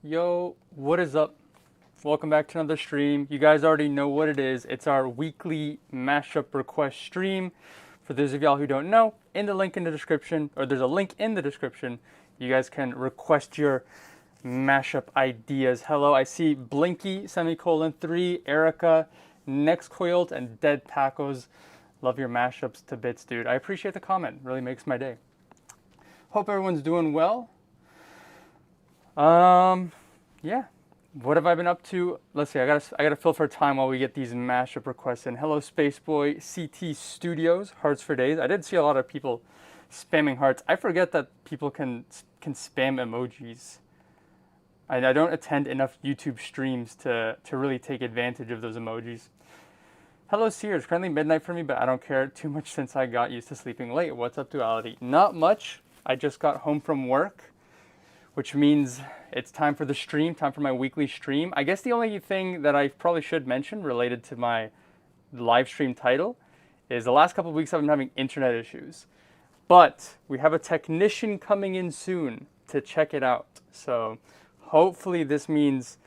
Yo, what is up? Welcome back to another stream. You guys already know what it is. It's our weekly mashup request stream. For those of y'all who don't know, in the link in the description, or there's a link in the description, you guys can request your mashup ideas. Hello, I see Blinky, semicolon 3, Erica, Next Coiled, and Dead Tacos. Love your mashups to bits, dude. I appreciate the comment. Really makes my day. Hope everyone's doing well. Yeah. What have I been up to? Let's see. I gotta fill for time while we get these mashup requests in. Hello, Spaceboy, CT Studios, Hearts for Days. I did see a lot of people spamming hearts. I forget that people can spam emojis. I don't attend enough YouTube streams to really take advantage of those emojis. Hello, Sears. Currently midnight for me, but I don't care too much since I got used to sleeping late. What's up, Duality? Not much. I just got home from work, which means it's time for the stream, time for my weekly stream. I guess the only thing that I probably should mention related to my live stream title is the last couple of weeks I've been having internet issues. But we have a technician coming in soon to check it out. So hopefully this means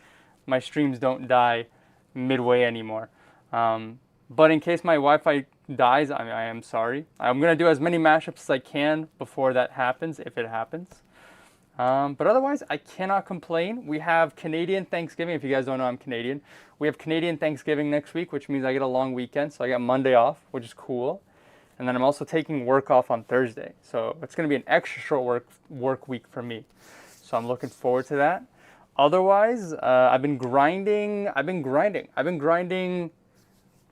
my streams don't die midway anymore. But in case my Wi-Fi dies, I am sorry. I'm going to do as many mashups as I can before that happens, if it happens. But otherwise, I cannot complain. We have Canadian Thanksgiving. If you guys don't know, I'm Canadian. We have Canadian Thanksgiving next week, which means I get a long weekend. So I got Monday off, which is cool. And then I'm also taking work off on Thursday. So it's going to be an extra short work week for me. So I'm looking forward to that. Otherwise, I've been grinding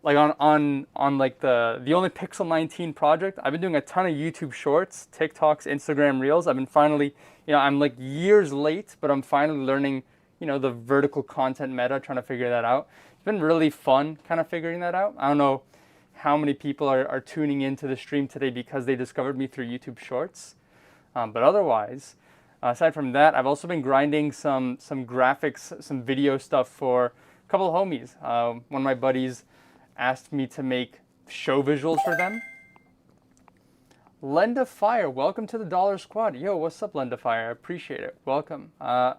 like on like the only Pixel 19 project. I've been doing a ton of YouTube shorts, TikToks, Instagram Reels. I've been finally, I'm like years late, but I'm finally learning, the vertical content meta, trying to figure that out. It's been really fun kind of figuring that out. I don't know how many people are tuning into the stream today because they discovered me through YouTube Shorts. But otherwise, aside from that, I've also been grinding some graphics, some video stuff for a couple of homies. One of my buddies asked me to make show visuals for them. Lenda Fire, welcome to the Dollar Squad. Yo, what's up, Lenda Fire? I appreciate it. Welcome. I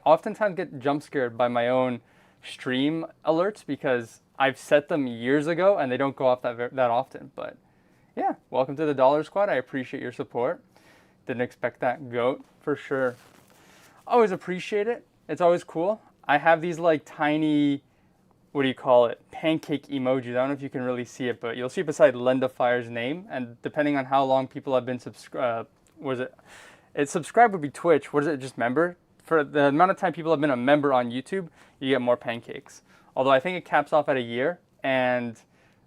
oftentimes get jump scared by my own stream alerts because I've set them years ago and they don't go off that often. But yeah, welcome to the Dollar Squad. I appreciate your support. Didn't expect that, goat, for sure. Always appreciate it. It's always cool. I have these like tiny, what do you call it, pancake emojis. I don't know if you can really see it, but you'll see beside Lenda Fire's name, and depending on how long people have been subscribed, subscribed would be Twitch, what is it, just member? For the amount of time people have been a member on YouTube, you get more pancakes. Although I think it caps off at a year, and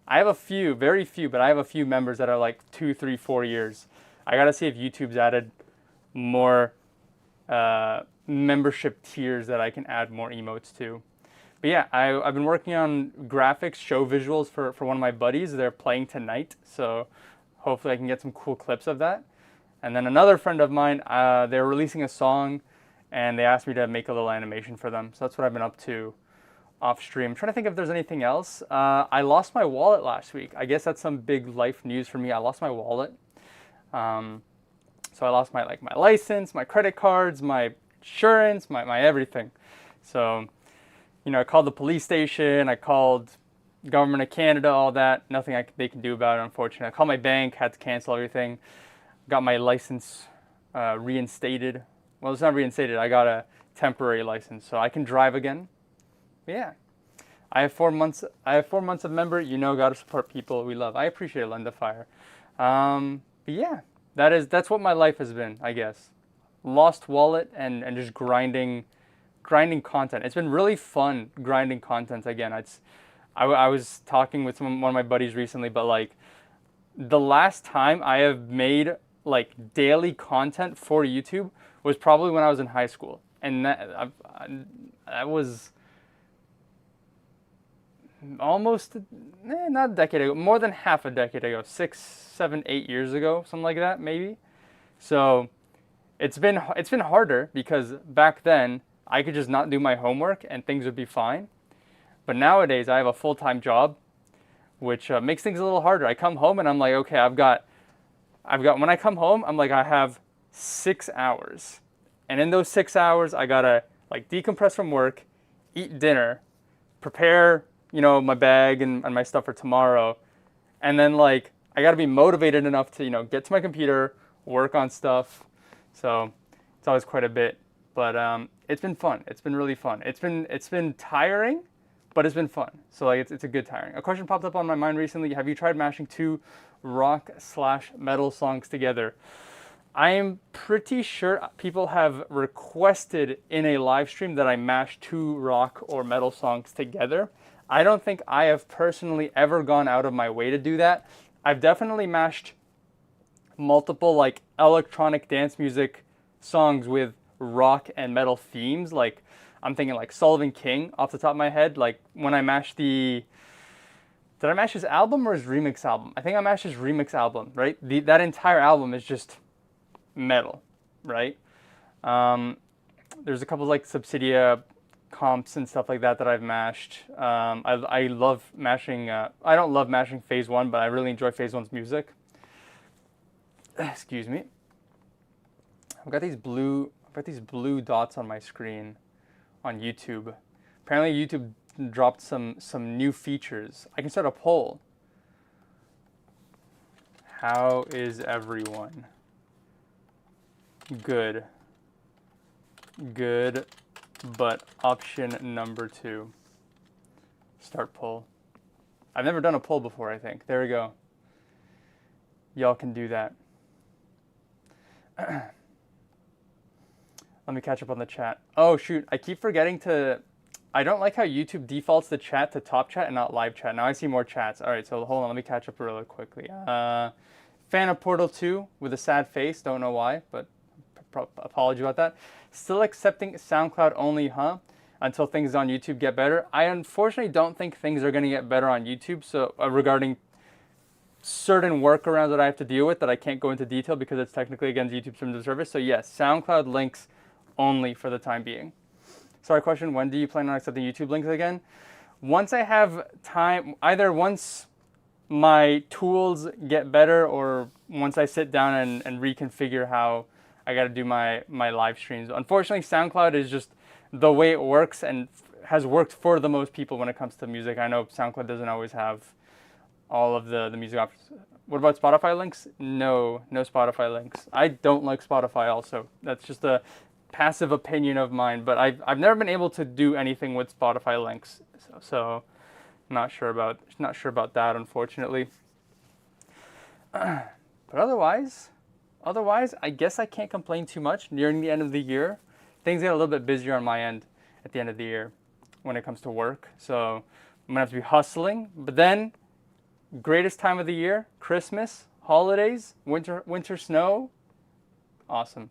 I have a few, very few, but I have a few members that are like 2, 3, 4 years. I gotta see if YouTube's added more membership tiers that I can add more emotes to. But yeah, I've been working on graphics, show visuals for one of my buddies. They're playing tonight, so hopefully I can get some cool clips of that. And then another friend of mine, they're releasing a song, and they asked me to make a little animation for them. So that's what I've been up to off stream. I'm trying to think if there's anything else. I lost my wallet last week. I guess that's some big life news for me. I lost my wallet. So I lost my license, my credit cards, my insurance, my everything. So I called the police station, I called government of Canada, all that. Nothing they can do about it, unfortunately. I called my bank, had to cancel everything. Got my license reinstated. Well, it's not reinstated. I got a temporary license, so I can drive again. But yeah, I have 4 months. I have 4 months of member. Got to support people we love. I appreciate it, Lenda Fire. But yeah, that's what my life has been, I guess. Lost wallet and just grinding content. It's been really fun grinding content again. I was talking with one of my buddies recently, but like the last time I have made like daily content for YouTube was probably when I was in high school, and that was almost not a decade ago, more than half a decade ago, 6, 7, 8 years ago, something like that, maybe. So it's been harder because back then I could just not do my homework and things would be fine. But nowadays I have a full-time job, which makes things a little harder. I come home and I'm like, okay, I've got. When I come home, I'm like, I have 6 hours, and in those 6 hours, I gotta like decompress from work, eat dinner, prepare, you know, my bag and my stuff for tomorrow. And then like I got to be motivated enough to, you know, get to my computer, work on stuff. So it's always quite a bit, but it's been fun. It's been really fun. It's been tiring, but it's been fun. So like it's a good tiring. A question popped up on my mind recently. Have you tried mashing two rock/metal songs together? I am pretty sure people have requested in a live stream that I mash two rock or metal songs together. I don't think I have personally ever gone out of my way to do that. I've definitely mashed multiple like electronic dance music songs with rock and metal themes. Like I'm thinking like Sullivan King off the top of my head. Like when I mashed did I mash his album or his remix album? I think I mashed his remix album, right? That entire album is just metal, right? There's a couple like Subsidia comps and stuff like that I've mashed. I love mashing. I don't love mashing Phase One, but I really enjoy Phase One's music. Excuse me. I've got these blue dots on my screen on YouTube. Apparently, YouTube dropped some new features. I can start a poll. How is everyone? Good, but option number 2. Start poll. I've never done a poll before, I think. There we go. Y'all can do that. Let me catch up on the chat. Oh, shoot. I keep forgetting to... I don't like how YouTube defaults the chat to top chat and not live chat. Now I see more chats. All right, so hold on. Let me catch up really quickly. Fan of Portal 2 with a sad face. Don't know why, but... apology about that. Still accepting SoundCloud only, huh? Until things on YouTube get better. I unfortunately don't think things are going to get better on YouTube. So regarding certain workarounds that I have to deal with that I can't go into detail because it's technically against YouTube's terms of service. So yes, SoundCloud links only for the time being. Sorry, question. When do you plan on accepting YouTube links again? Once I have time, either once my tools get better or once I sit down and reconfigure how I got to do my live streams. Unfortunately, SoundCloud is just the way it works and has worked for the most people when it comes to music. I know SoundCloud doesn't always have all of the music options. What about Spotify links? No Spotify links. I don't like Spotify also. That's just a passive opinion of mine, but I've never been able to do anything with Spotify links. So not sure about that, unfortunately. But otherwise, I guess I can't complain too much. Nearing the end of the year, things get a little bit busier on my end at the end of the year when it comes to work. So I'm gonna have to be hustling. But then, greatest time of the year, Christmas, holidays, winter snow, awesome.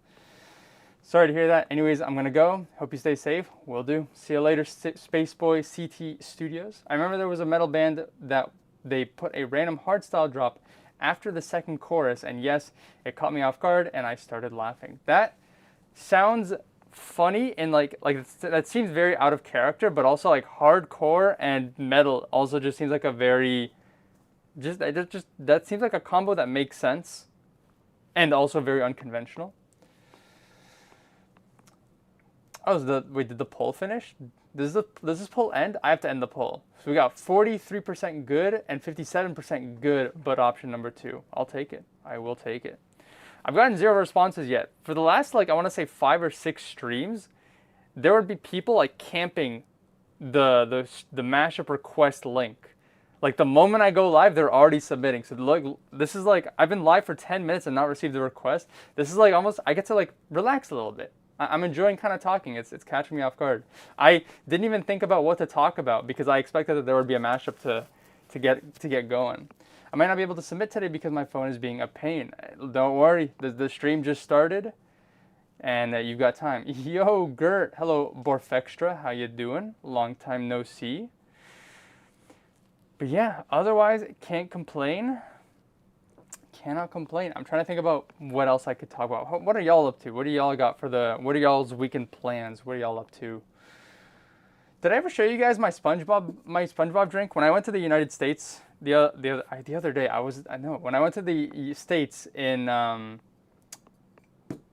Sorry to hear that. Anyways, I'm gonna go. Hope you stay safe. Will do. See you later, Spaceboy CT Studios. I remember there was a metal band that they put a random hardstyle drop after the second chorus, and yes, it caught me off guard and I started laughing. That sounds funny and like that seems very out of character, but also like hardcore and metal also just seems like a very that seems like a combo that makes sense and also very unconventional. Oh, wait, did the poll finish? Does this poll end? I have to end the poll. So we got 43% good and 57% good, but option number 2. I'll take it. I will take it. I've gotten 0 responses yet. For the last, like, I want to say 5 or 6 streams, there would be people, like, camping the mashup request link. Like, the moment I go live, they're already submitting. So, look, this is, like, I've been live for 10 minutes and not received the request. This is, like, almost, I get to, like, relax a little bit. I'm enjoying kind of talking. It's catching me off guard. I didn't even think about what to talk about because I expected that there would be a mashup to get going. I might not be able to submit today because my phone is being a pain. Don't worry, the stream just started, and you've got time. Yo, Gert. Hello, Borfextra. How you doing? Long time no see. But yeah, otherwise, can't complain. Cannot complain. I'm trying to think about what else I could talk about. What are y'all up to? What do y'all got what are y'all's weekend plans? What are y'all up to? Did I ever show you guys my SpongeBob drink? When I went to the United States the other day, when I went to the States in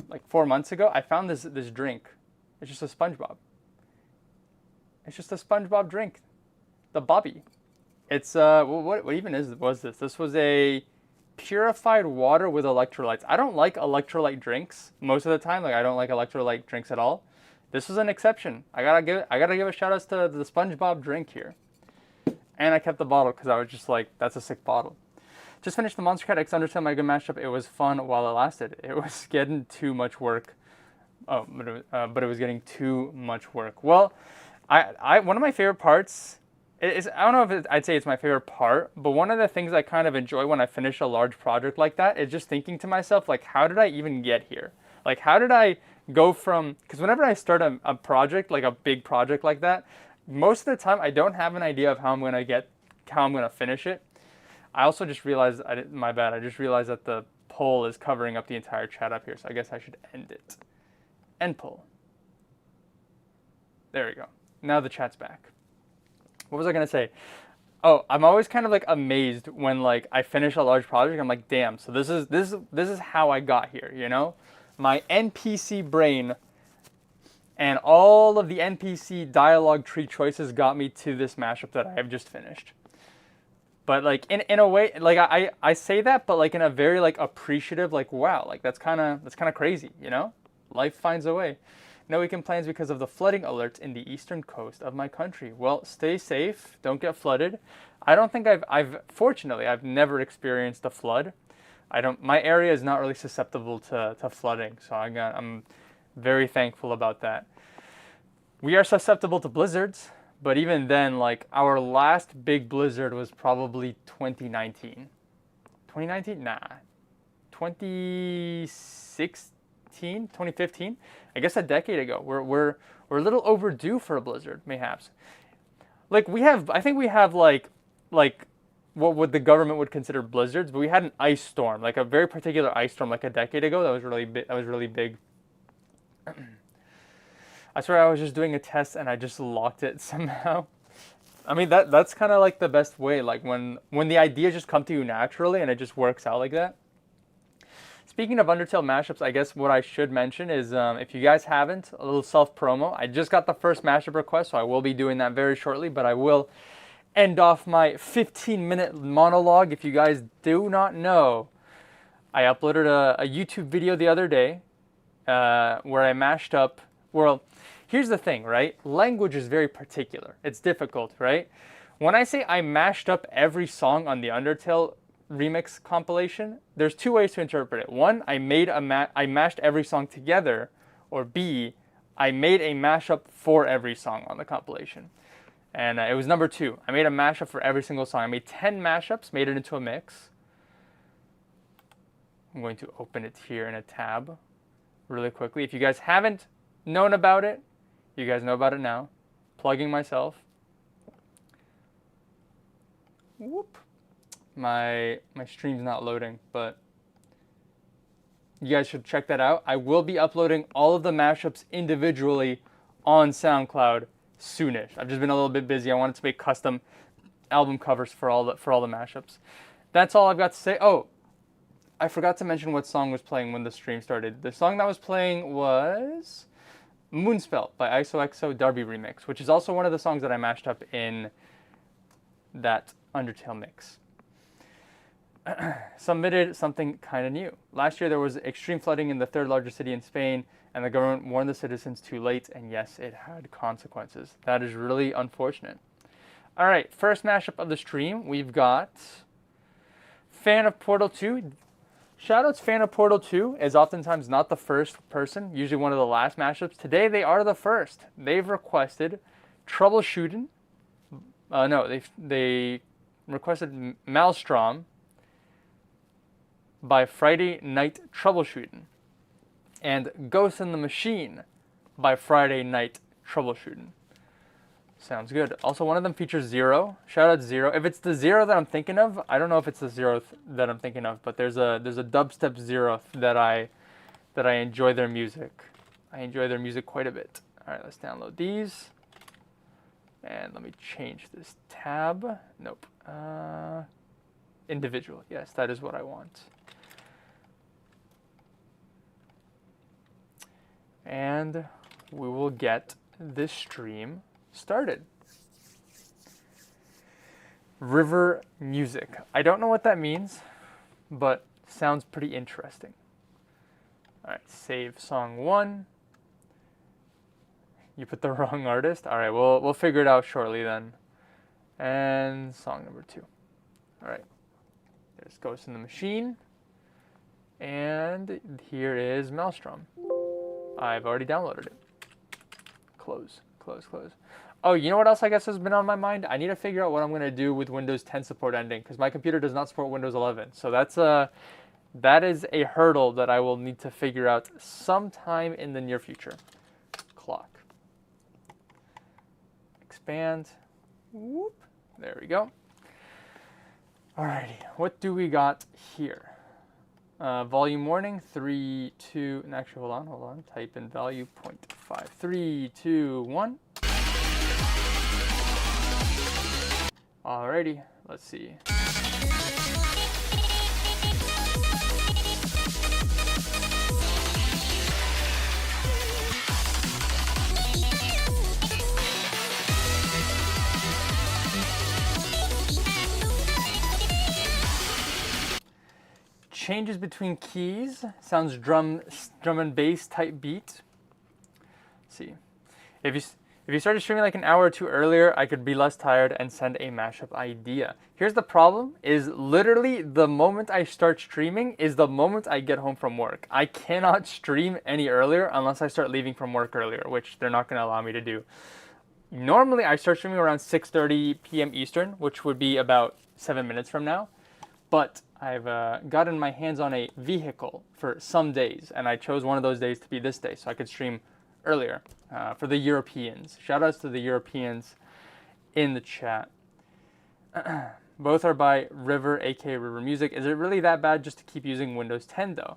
like 4 months ago, I found this drink. It's just a SpongeBob. It's just a SpongeBob drink, the Bobby. It's what even was this? This was a purified water with electrolytes. I don't like electrolyte drinks most of the time. Like I don't like electrolyte drinks at all. This was an exception. I gotta give a shout out to the SpongeBob drink here. And I kept the bottle because I was just like, that's a sick bottle. Just finished the Monster Cat X Undertale Mega Mashup. It was fun while it lasted. It was getting too much work. Oh, but it was getting too much work. Well, I one of my favorite parts is, I don't know if I'd say it's my favorite part, but one of the things I kind of enjoy when I finish a large project like that is just thinking to myself, like, how did I even get here? Like, how did I go from, because whenever I start a project, like a big project like that, most of the time I don't have an idea of how I'm going to finish it. I also just realized, my bad, I just realized that the poll is covering up the entire chat up here, so I guess I should end it. End poll. There we go. Now the chat's back. What was I going to say? Oh, I'm always kind of like amazed when like I finish a large project. I'm like, damn, so this is how I got here, you know? My NPC brain and all of the NPC dialogue tree choices got me to this mashup that I have just finished. But like in a way, like I say that, but like in a very like appreciative, like wow, like that's kind of crazy, you know? Life finds a way. No weekend plans because of the flooding alerts in the eastern coast of my country. Well, stay safe. Don't get flooded. I don't think fortunately, I've never experienced a flood. My area is not really susceptible to flooding, so I'm very thankful about that. We are susceptible to blizzards, but even then, like our last big blizzard was probably 2019. 2019? Nah. 2016, 2015? I guess a decade ago. We're a little overdue for a blizzard, mayhaps. Like I think we have like what would the government would consider blizzards, but we had an ice storm, like a very particular ice storm, like a decade ago. That was really big. That was really big. I swear I was just doing a test and I just locked it somehow. I mean that's kind of like the best way, like when the ideas just come to you naturally and it just works out like that. Speaking of Undertale mashups, I guess what I should mention is if you guys haven't, a little self-promo. I just got the first mashup request, so I will be doing that very shortly, but I will end off my 15-minute monologue. If you guys do not know, I uploaded a YouTube video the other day where I mashed up, well, here's the thing, right? Language is very particular. It's difficult, right? When I say I mashed up every song on the Undertale remix compilation, there's two ways to interpret it. One, I mashed every song together, or B, I made a mashup for every song on the compilation. And it was number two. I made a mashup for every single song. I made 10 mashups, made it into a mix. I'm going to open it here in a tab really quickly. If you guys haven't known about it, you guys know about it now. Plugging myself. Whoop. My stream's not loading, but you guys should check that out. I will be uploading all of the mashups individually on SoundCloud soonish. I've just been a little bit busy. I wanted to make custom album covers for all the mashups. That's all I've got to say. Oh, I forgot to mention what song was playing when the stream started. The song that was playing was Moonspell by ISOXO Darby Remix, which is also one of the songs that I mashed up in that Undertale mix. Submitted something kind of new. Last year there was extreme flooding in the third largest city in Spain, and the government warned the citizens too late, and yes, it had consequences. That is really unfortunate. All right, first mashup of the stream, we've got Fan of Portal 2. Shoutouts Fan of Portal 2 is oftentimes not the first person, usually one of the last mashups. Today they are the first. They've requested Troubleshooting. No, they requested Maelstrom by Friday Night Troubleshooting, and Ghost in the Machine by Friday Night Troubleshooting. Sounds good. Also, one of them features Zero. Shout out Zero. If it's the Zero that I'm thinking of, I don't know if it's the Zero that I'm thinking of, but there's a dubstep Zero that I enjoy their music. I enjoy their music quite a bit. All right, let's download these. And let me change this tab. Nope. Individual. Yes, that is what I want. And we will get this stream started. River music. I don't know what that means, but sounds pretty interesting. All right, save song 1. You put the wrong artist? All right, we'll figure it out shortly then. And song number 2. All right, there's Ghost in the Machine. And here is Maelstrom. I've already downloaded it. Close, close, close. Oh, you know what else I guess has been on my mind? I need to figure out what I'm going to do with Windows 10 support ending, because my computer does not support Windows 11. So that is a hurdle that I will need to figure out sometime in the near future. Clock. Expand. Whoop. There we go. Alrighty, what do we got here? Volume warning, 3, 2, and actually hold on, type in value 0.5, 3, 2, 1. Alrighty, let's see. Changes between keys, sounds drum and bass type beat. Let's see, if you started streaming like an hour or two earlier, I could be less tired and send a mashup idea. Here's the problem: is literally the moment I start streaming is the moment I get home from work. I cannot stream any earlier unless I start leaving from work earlier, which they're not going to allow me to do. Normally, I start streaming around 6:30 p.m. Eastern, which would be about 7 minutes from now. But I've gotten my hands on a vehicle for some days, and I chose one of those days to be this day, so I could stream earlier for the Europeans. Shout outs to the Europeans in the chat. Both are by River, aka River Music. Is it really that bad just to keep using Windows 10 though?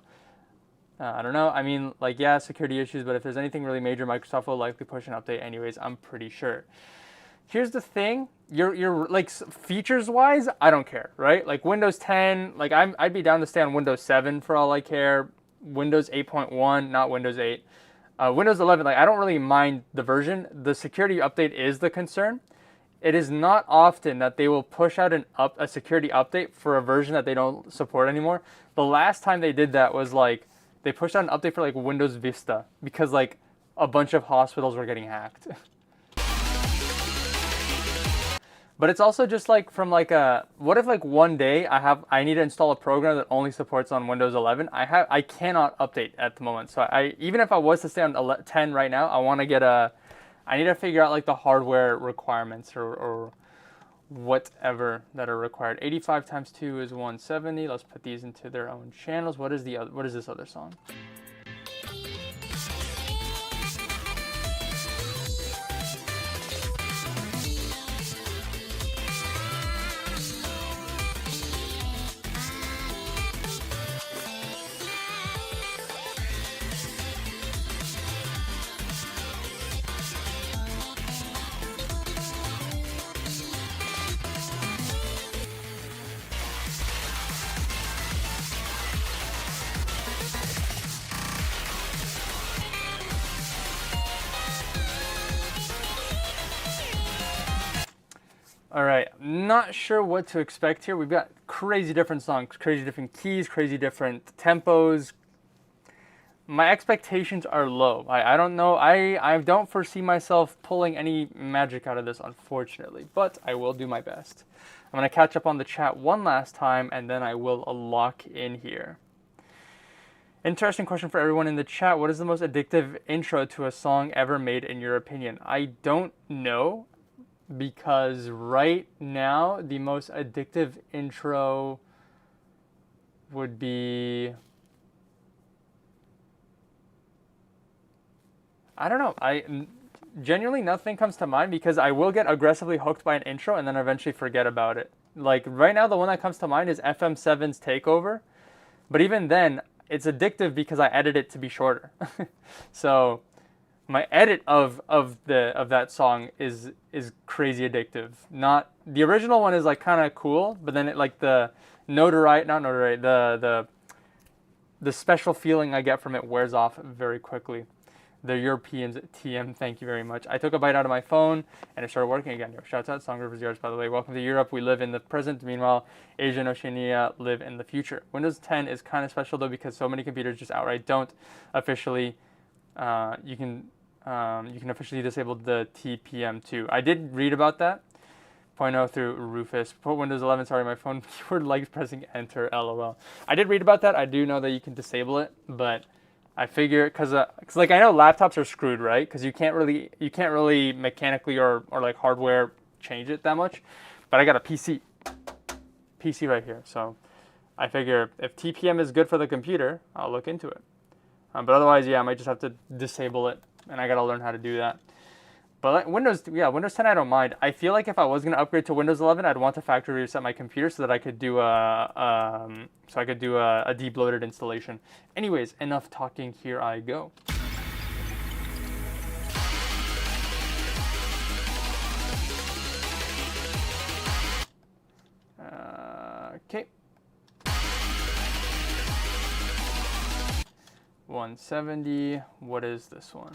I don't know. I mean, like, yeah, security issues, but if there's anything really major, Microsoft will likely push an update anyways, I'm pretty sure. Here's the thing, you're like, features wise, I don't care, right? Like Windows 10, like I'd be down to stay on Windows 7 for all I care. Windows 8.1, not Windows 8. Windows 11, like I don't really mind the version. The security update is the concern. It is not often that they will push out a security update for a version that they don't support anymore. The last time they did that was like, they pushed out an update for like Windows Vista because like a bunch of hospitals were getting hacked. But it's also just like from like what if like one day I need to install a program that only supports on Windows 11? I cannot update at the moment. So even if I was to stay on 10 right now, I need to figure out like the hardware requirements or whatever that are required. 85 times 2 is 170. Let's put these into their own channels. What is this other song? All right, not sure what to expect here. We've got crazy different songs, crazy different keys, crazy different tempos. My expectations are low. I don't know. I don't foresee myself pulling any magic out of this, unfortunately, but I will do my best. I'm going to catch up on the chat one last time, and then I will lock in here. Interesting question for everyone in the chat. What is the most addictive intro to a song ever made, in your opinion? I don't know. Because right now, the most addictive intro would be, I don't know. Genuinely nothing comes to mind because I will get aggressively hooked by an intro and then eventually forget about it. Like right now, the one that comes to mind is FM7's Takeover. But even then, it's addictive because I edit it to be shorter. So my edit of that song is crazy addictive. Not the original one is like kind of cool, but then it like the the special feeling I get from it wears off very quickly. The Europeans TM, thank you very much. I took a bite out of my phone and it started working again. Yo, shouts out, Song Rivers Yards, by the way. Welcome to Europe. We live in the present. Meanwhile, Asia and Oceania live in the future. Windows 10 is kind of special though because so many computers just outright don't officially. You can officially disable the TPM2. I did read about that. 0.0 through Rufus. Put Windows 11. Sorry, my phone keyboard likes pressing Enter. LOL. I did read about that. I do know that you can disable it, but I figure because like I know laptops are screwed, right? Because you can't really mechanically or like hardware change it that much. But I got a PC right here, so I figure if TPM is good for the computer, I'll look into it. But otherwise, yeah, I might just have to disable it, and I gotta learn how to do that. But like Windows 10 I don't mind. I feel like if I was gonna upgrade to Windows 11, I'd want to factory reset my computer so that I could do a deep loaded installation. Anyways, enough talking. Here I go. Okay. 170. What is this one?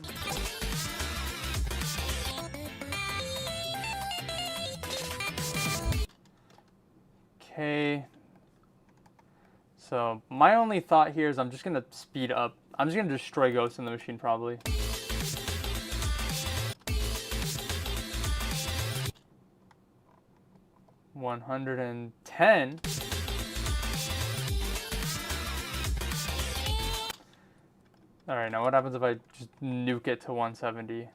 Okay, so my only thought here is I'm just gonna speed up. I'm just gonna destroy ghosts in the machine probably. $110. All right, now what happens if I just nuke it to 170?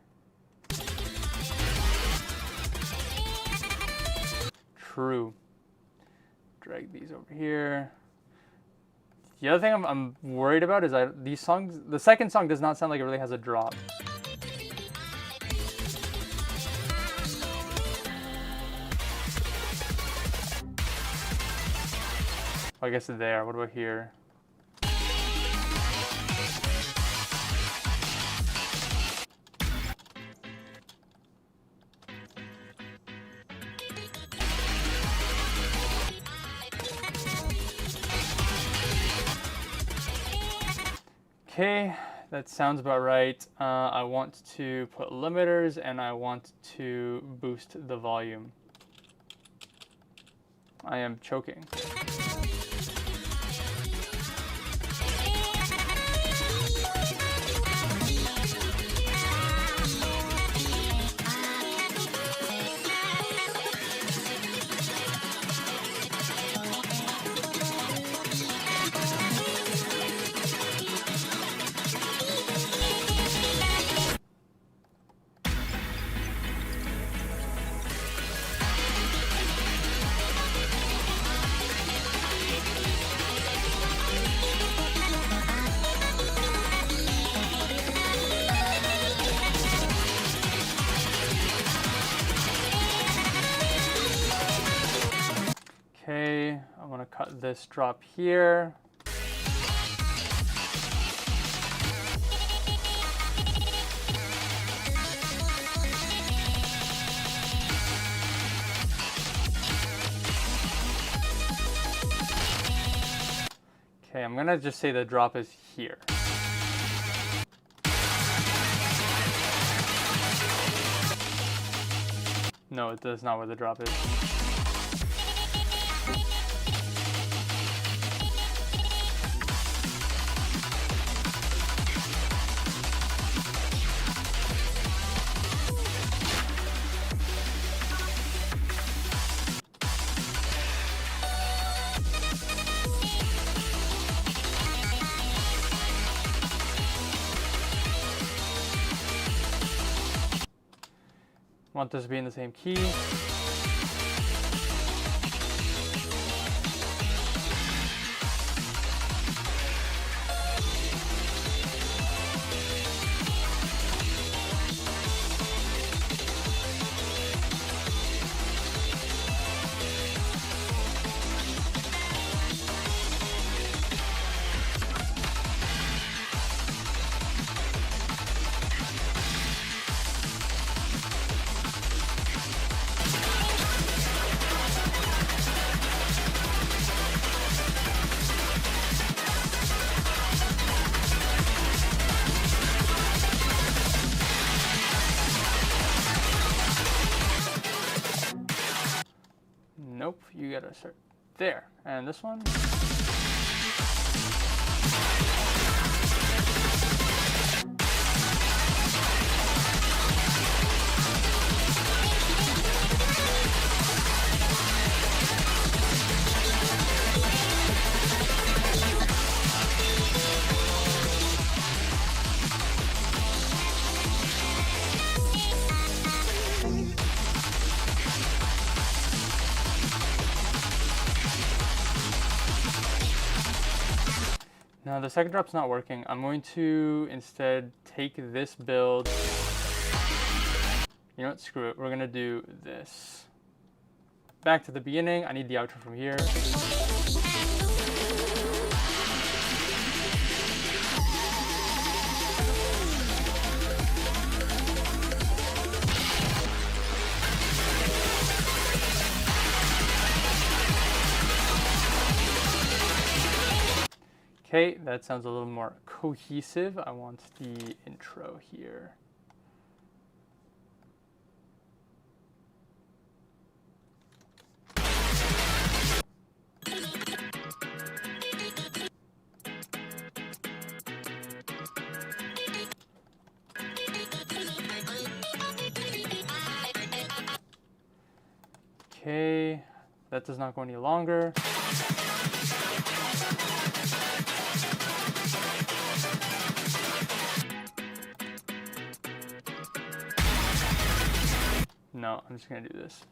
True. Drag these over here. The other thing I'm worried about is these songs. The second song does not sound like it really has a drop. I guess there. What about here? Okay, that sounds about right. I want to put limiters and I want to boost the volume. I am choking. Okay, I'm gonna cut this drop here. Okay, I'm gonna just say the drop is here. No, it is not where the drop is. Want this to be in the same key. Nope, you gotta start there. And this one. Now the second drop's not working. I'm going to instead take this build. You know what, screw it. We're gonna do this. Back to the beginning. I need the outro from here. Okay, that sounds a little more cohesive. I want the intro here. Okay, that does not go any longer. No, I'm just gonna do this.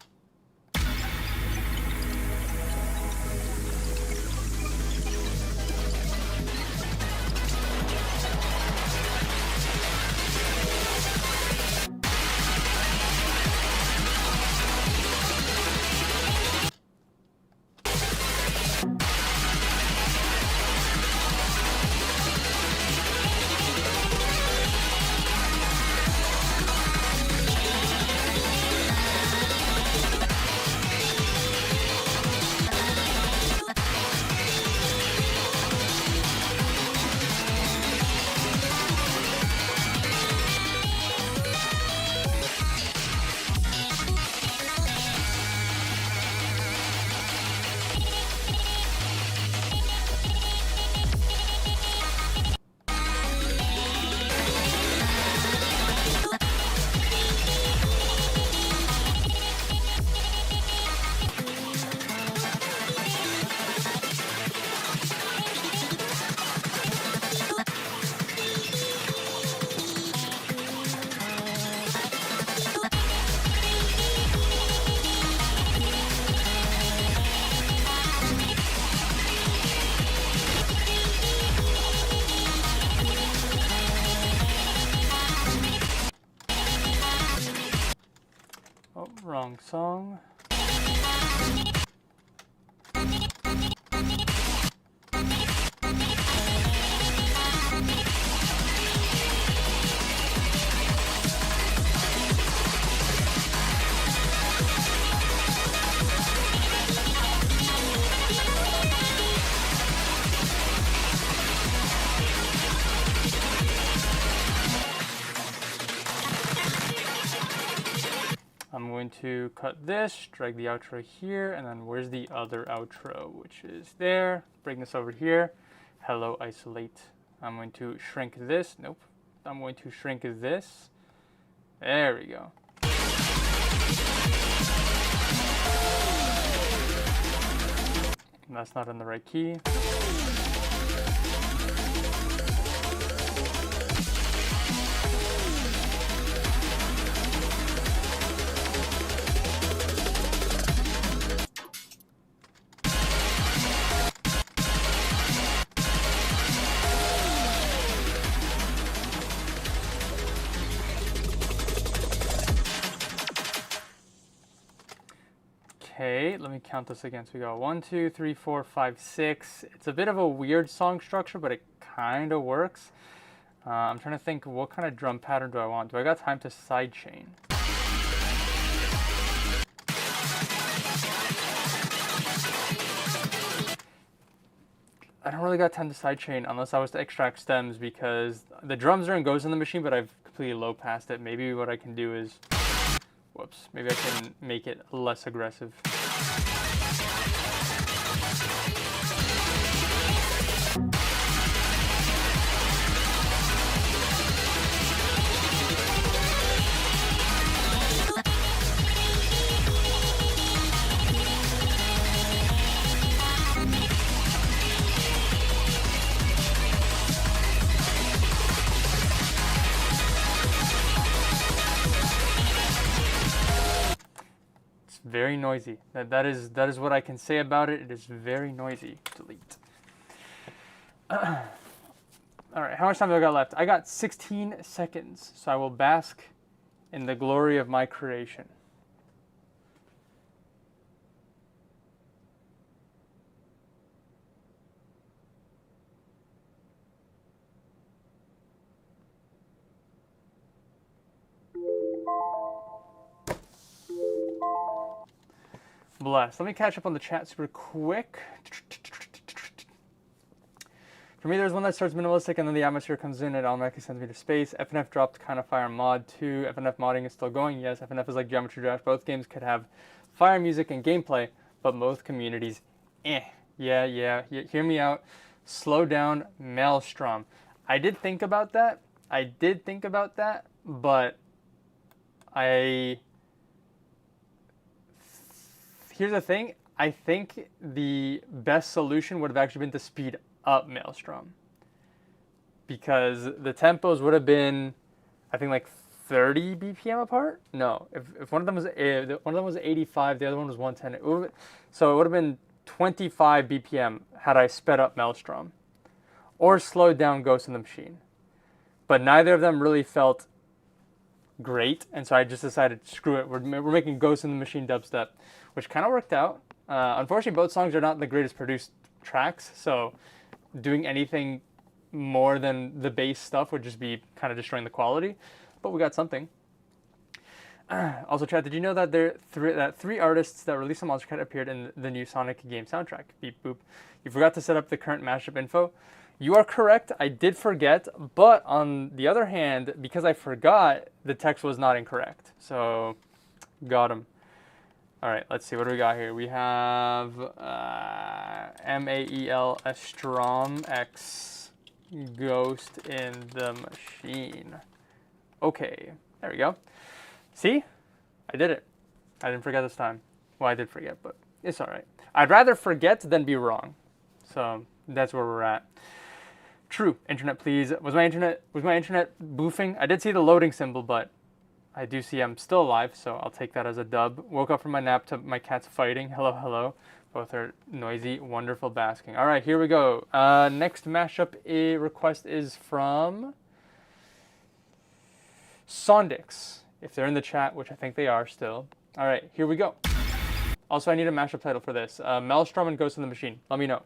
Oh, wrong song. I'm going to cut this, drag the outro here, and then where's the other outro, which is there. Bring this over here. Hello, isolate. I'm going to shrink this. Nope. I'm going to shrink this. There we go. That's not in the right key. Okay, let me count this again. So we got 1, 2, 3, 4, 5, 6. It's a bit of a weird song structure, but it kind of works. I'm trying to think, what kind of drum pattern do I want? Do I got time to sidechain? I don't really got time to sidechain unless I was to extract stems, because the drums are in goes in the machine, but I've completely low passed it. Maybe what I can do is Whoops, maybe I can make it less aggressive. Very noisy. That is what I can say about it. It is very noisy. Delete. All right, how much time do I got left? I got 16 seconds, so I will bask in the glory of my creation. Bless. Let me catch up on the chat super quick. For me, there's one that starts minimalistic and then the atmosphere comes in and it automatically sends me to space. FNF dropped kind of fire mod 2. FNF modding is still going. Yes, FNF is like Geometry Dash. Both games could have fire music and gameplay, but most communities, Yeah, hear me out. Slow down, Maelstrom. I did think about that, but here's the thing. I think the best solution would have actually been to speed up Maelstrom, because the tempos would have been, I think, like 30 BPM apart. No, if one of them was 85, the other one was 110. So it would have been 25 BPM had I sped up Maelstrom or slowed down Ghost in the Machine. But neither of them really felt great, and so I just decided, screw it. We're making Ghost in the Machine dubstep, which kind of worked out. Unfortunately, both songs are not the greatest produced tracks, so doing anything more than the bass stuff would just be kind of destroying the quality. But we got something. Also, chat, did you know that three artists that released on Monster Cat appeared in the new Sonic game soundtrack? Beep boop. You forgot to set up the current mashup info. You are correct. I did forget, but on the other hand, because I forgot, the text was not incorrect. So, got him. All right, let's see. What do we got here? We have Mael Strom X Ghost in the Machine. Okay, there we go. See? I did it. I didn't forget this time. Well, I did forget, but it's all right. I'd rather forget than be wrong. So that's where we're at. True. Internet, please. Was my internet boofing? I did see the loading symbol, but I do see I'm still alive, so I'll take that as a dub. Woke up from my nap to my cats fighting. Hello, hello. Both are noisy, wonderful basking. All right, here we go. Next mashup request is from Sondix, if they're in the chat, which I think they are still. All right, here we go. Also, I need a mashup title for this. Maelstrom and Ghost in the Machine. Let me know.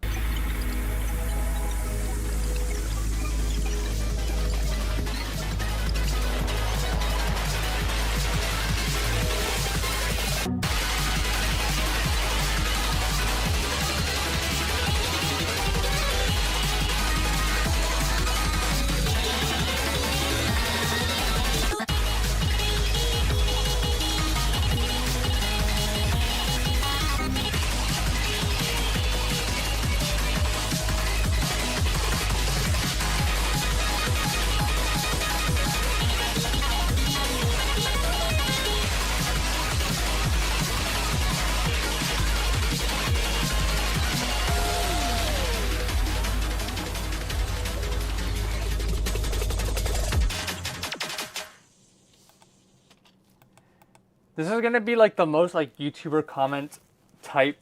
This is gonna be like the most like YouTuber comment type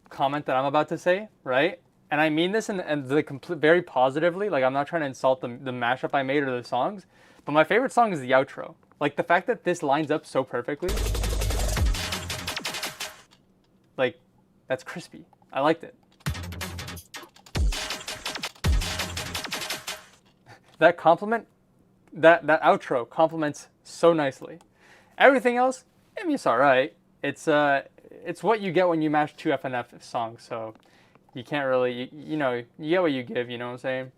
comment that I'm about to say, right? And I mean this in the very positively. Like, I'm not trying to insult the mashup I made or the songs, but my favorite song is the outro. Like, the fact that this lines up so perfectly, like, that's crispy. I liked it. That outro complements so nicely. Everything else, I mean, it's all right. It's what you get when you mash two FNF songs, so you can't really, you know, you get what you give, you know what I'm saying?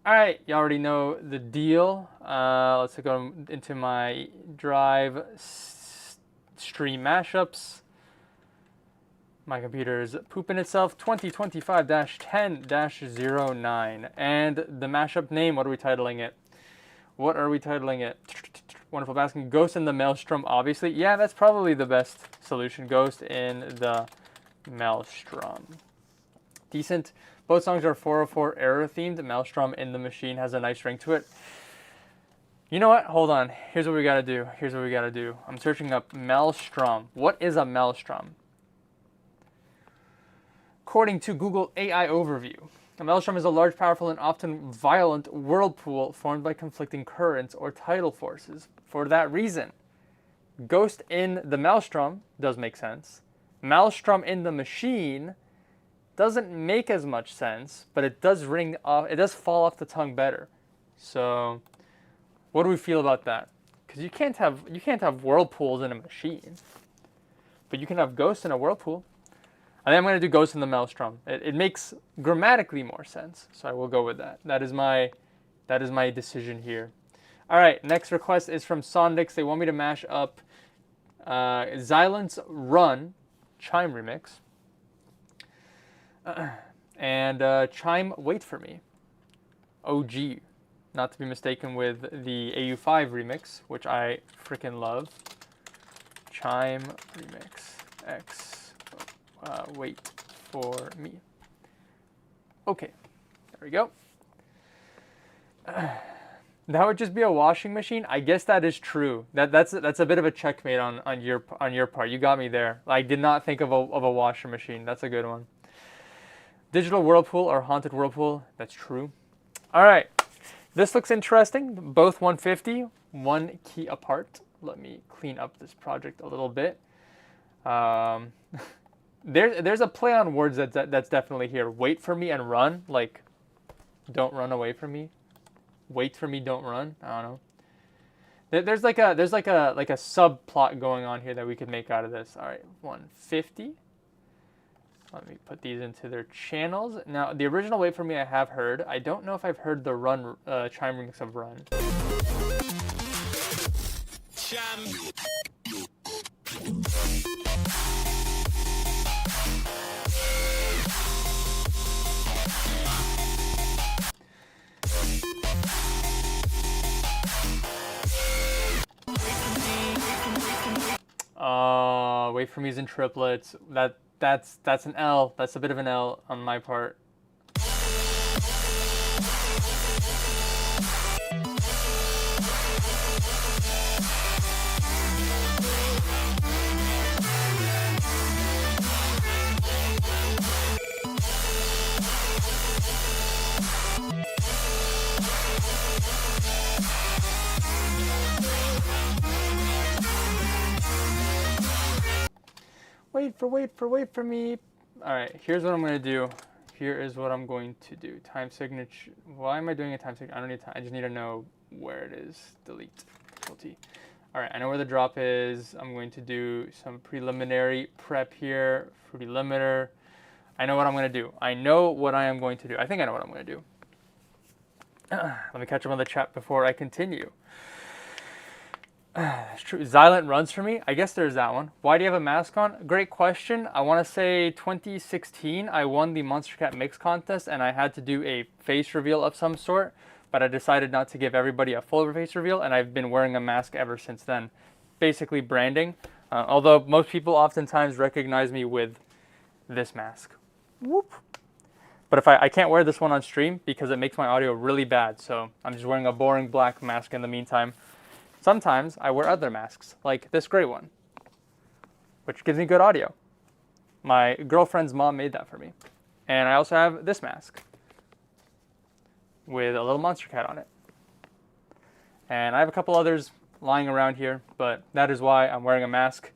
All right, you already know the deal. Let's go into my drive. stream mashups. My computer is pooping itself. 2025-10-09. And the mashup name, what are we titling it? What are we titling it? Wonderful Basking. Ghost in the Maelstrom, obviously. Yeah, that's probably the best solution. Ghost in the Maelstrom. Decent. Both songs are 404 error themed. Maelstrom in the Machine has a nice ring to it. You know what? Hold on. Here's what we gotta do. Here's what we gotta do. I'm searching up Maelstrom. What is a Maelstrom? According to Google AI Overview, a maelstrom is a large, powerful, and often violent whirlpool formed by conflicting currents or tidal forces. For that reason, Ghost in the Maelstrom does make sense. Maelstrom in the Machine doesn't make as much sense, but it does ring off. It does fall off the tongue better. So, what do we feel about that? Because you can't have whirlpools in a machine, but you can have ghosts in a whirlpool. I think I'm going to do Ghost in the Maelstrom. It makes grammatically more sense, so I will go with that. That is my decision here. All right, next request is from Sondix. They want me to mash up Xylant's Run Chime remix and Chime Wait For Me OG, not to be mistaken with the AU5 remix, which I freaking love. Chime remix X. Wait for me. Okay, there we go. That would just be a washing machine. I guess that is true. That's a bit of a checkmate on your part. You got me there. I did not think of a washer machine. That's a good one. Digital whirlpool or haunted whirlpool. That's true. All right, this looks interesting. Both 150, one key apart. Let me clean up this project a little bit. There's a play on words that's definitely here. Wait for me and run, like don't run away from me. Wait for me, don't run. I don't know. There's like a subplot going on here that we could make out of this. All right, 150. Let me put these into their channels. Now the original Wait for Me I have heard. I don't know if I've heard the Run Chime remix of Run. Wait for Me's in triplets. That's an L. That's a bit of an L on my part. Wait for me. All right, here's what I'm going to do. Here is what I'm going to do. Time signature. Why am I doing a time signature? I don't need time. I just need to know where it is. Delete. T. All right, I know where the drop is. I'm going to do some preliminary prep here. Fruity limiter. I know what I'm going to do. I know what I am going to do. I think I know what I'm going to do. Let me catch up on the chat before I continue. That's true. Xylant runs for me. I guess there's that one. Why do you have a mask on? Great question. I want to say 2016, I won the Monster Cat Mix contest and I had to do a face reveal of some sort, but I decided not to give everybody a full face reveal and I've been wearing a mask ever since then. Basically branding. Although most people oftentimes recognize me with this mask. Whoop. But if I can't wear this one on stream because it makes my audio really bad, so I'm just wearing a boring black mask in the meantime. Sometimes I wear other masks, like this gray one, which gives me good audio. My girlfriend's mom made that for me. And I also have this mask with a little monster cat on it. And I have a couple others lying around here, but that is why I'm wearing a mask.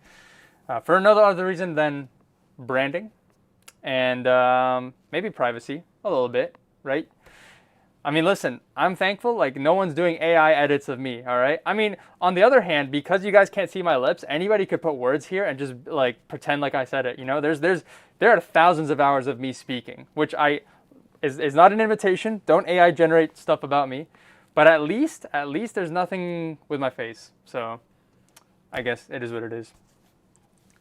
For another other reason than branding and maybe privacy, a little bit, right? I mean, listen, I'm thankful, like, no one's doing AI edits of me, all right? I mean, on the other hand, because you guys can't see my lips, anybody could put words here and just, like, pretend like I said it, you know? There are thousands of hours of me speaking, which is not an invitation. Don't AI generate stuff about me. But at least there's nothing with my face. So I guess it is what it is.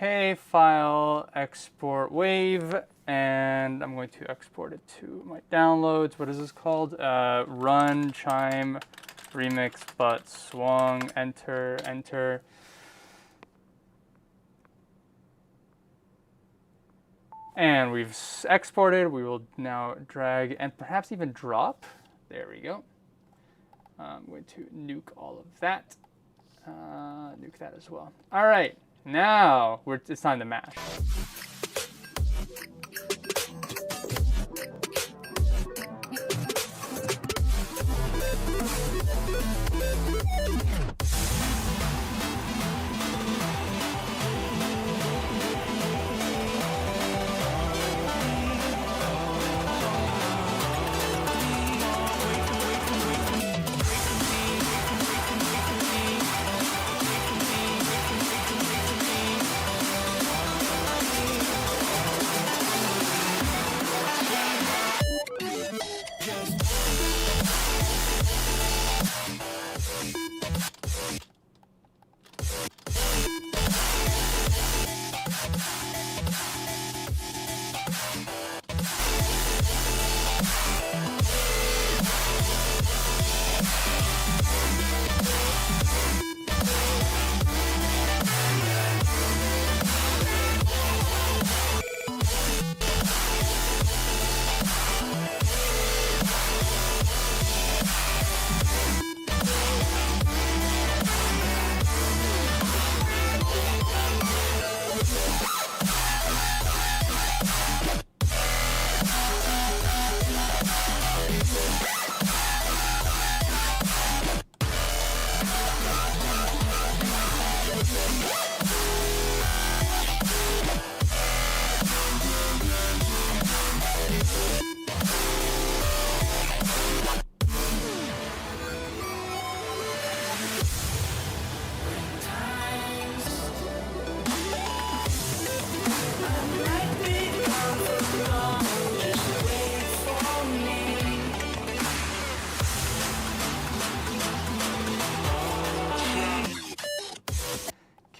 Okay, file, export wave, and I'm going to export it to my downloads. What is this called? Run, chime, remix, but swung, enter, enter. And we've exported. We will now drag and perhaps even drop. There we go. I'm going to nuke all of that. Nuke that as well. All right, now it's time to mash.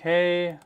Okay.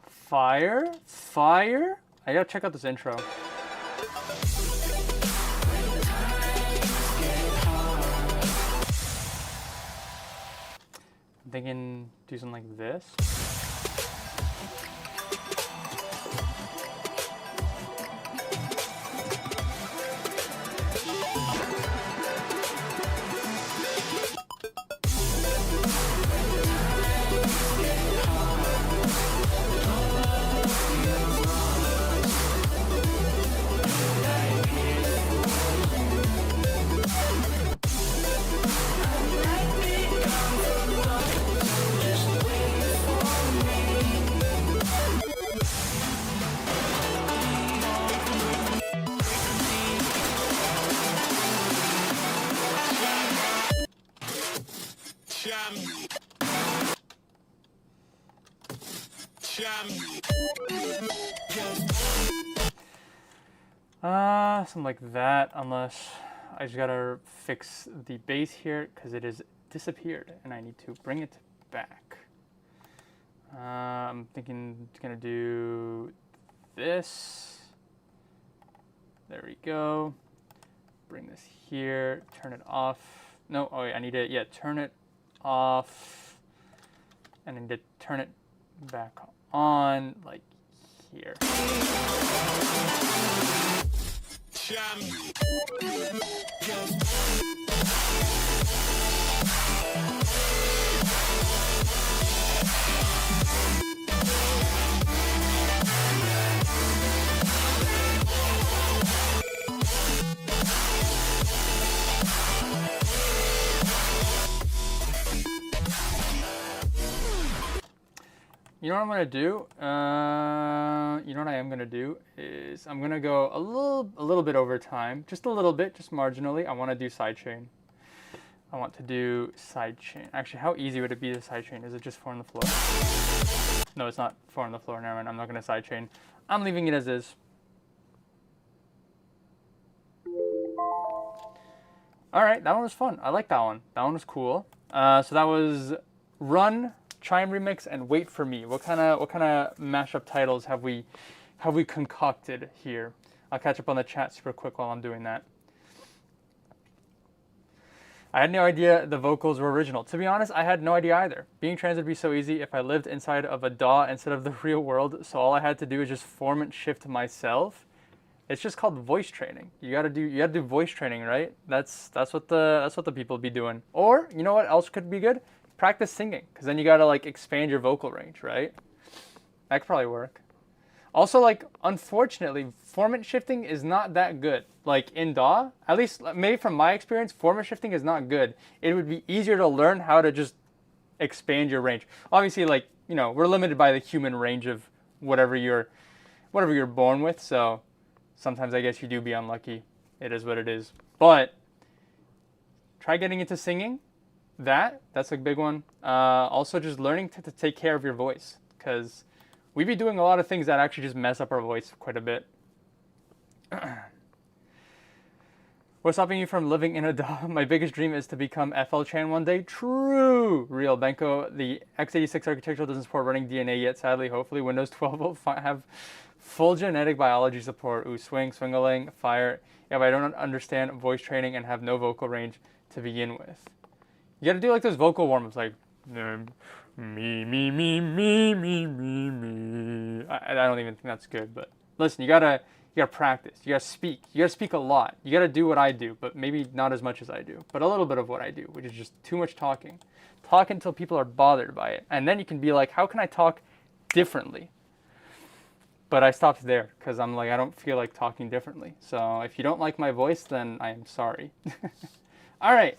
Fire? Fire? I gotta check out this intro. I'm thinking do something like this. Something like that, unless I just gotta fix the bass here because it has disappeared and I need to bring it back. I'm thinking it's gonna do this. There we go. Bring this here, turn it off. No, oh wait, I need to, yeah, turn it off. And then to turn it back on, like here. You know what I'm gonna do? You know what I am gonna do is I'm gonna go a little bit over time, just a little bit, just marginally. I want to do sidechain. I want to do sidechain. Actually, how easy would it be to sidechain? Is it just 4 on the floor? No, it's not 4 on the floor. Never mind. I'm not gonna sidechain. I'm leaving it as is. All right, that one was fun. I like that one. That one was cool. So that was Run, Chime Remix, and Wait for Me. What kind of mashup titles have we concocted here? I'll catch up on the chat super quick while I'm doing that. I had no idea the vocals were original. To be honest, I had no idea either. Being trans would be so easy if I lived inside of a DAW instead of the real world. So all I had to do is just form and shift myself. It's just called voice training. You gotta do voice training, right? That's what the people be doing. Or you know what else could be good? Practice singing, because then you gotta like expand your vocal range, right? That could probably work. Also, like, unfortunately, format shifting is not that good. Like in DAW, at least maybe from my experience, format shifting is not good. It would be easier to learn how to just expand your range. Obviously, like, you know, we're limited by the human range of whatever you're born with. So sometimes I guess you do be unlucky. It is what it is. But try getting into singing. That's a big one. Also, just learning to take care of your voice, because we be doing a lot of things that actually just mess up our voice quite a bit. What's stopping you from living in a DAW? My biggest dream is to become FL Chan one day. True! Real. Benko, the x86 architecture doesn't support running DNA yet, sadly. Hopefully Windows 12 will have full genetic biology support. Ooh, swing-a-ling, fire. Yeah, but I don't understand voice training and have no vocal range to begin with. You gotta do like those vocal warm-ups, like me. I don't even think that's good, but listen, you gotta practice. You gotta speak. You gotta speak a lot. You gotta do what I do, but maybe not as much as I do, but a little bit of what I do, which is just too much talking. Talk until people are bothered by it, and then you can be like, how can I talk differently? But I stopped there because I'm like, I don't feel like talking differently. So if you don't like my voice, then I am sorry. All right.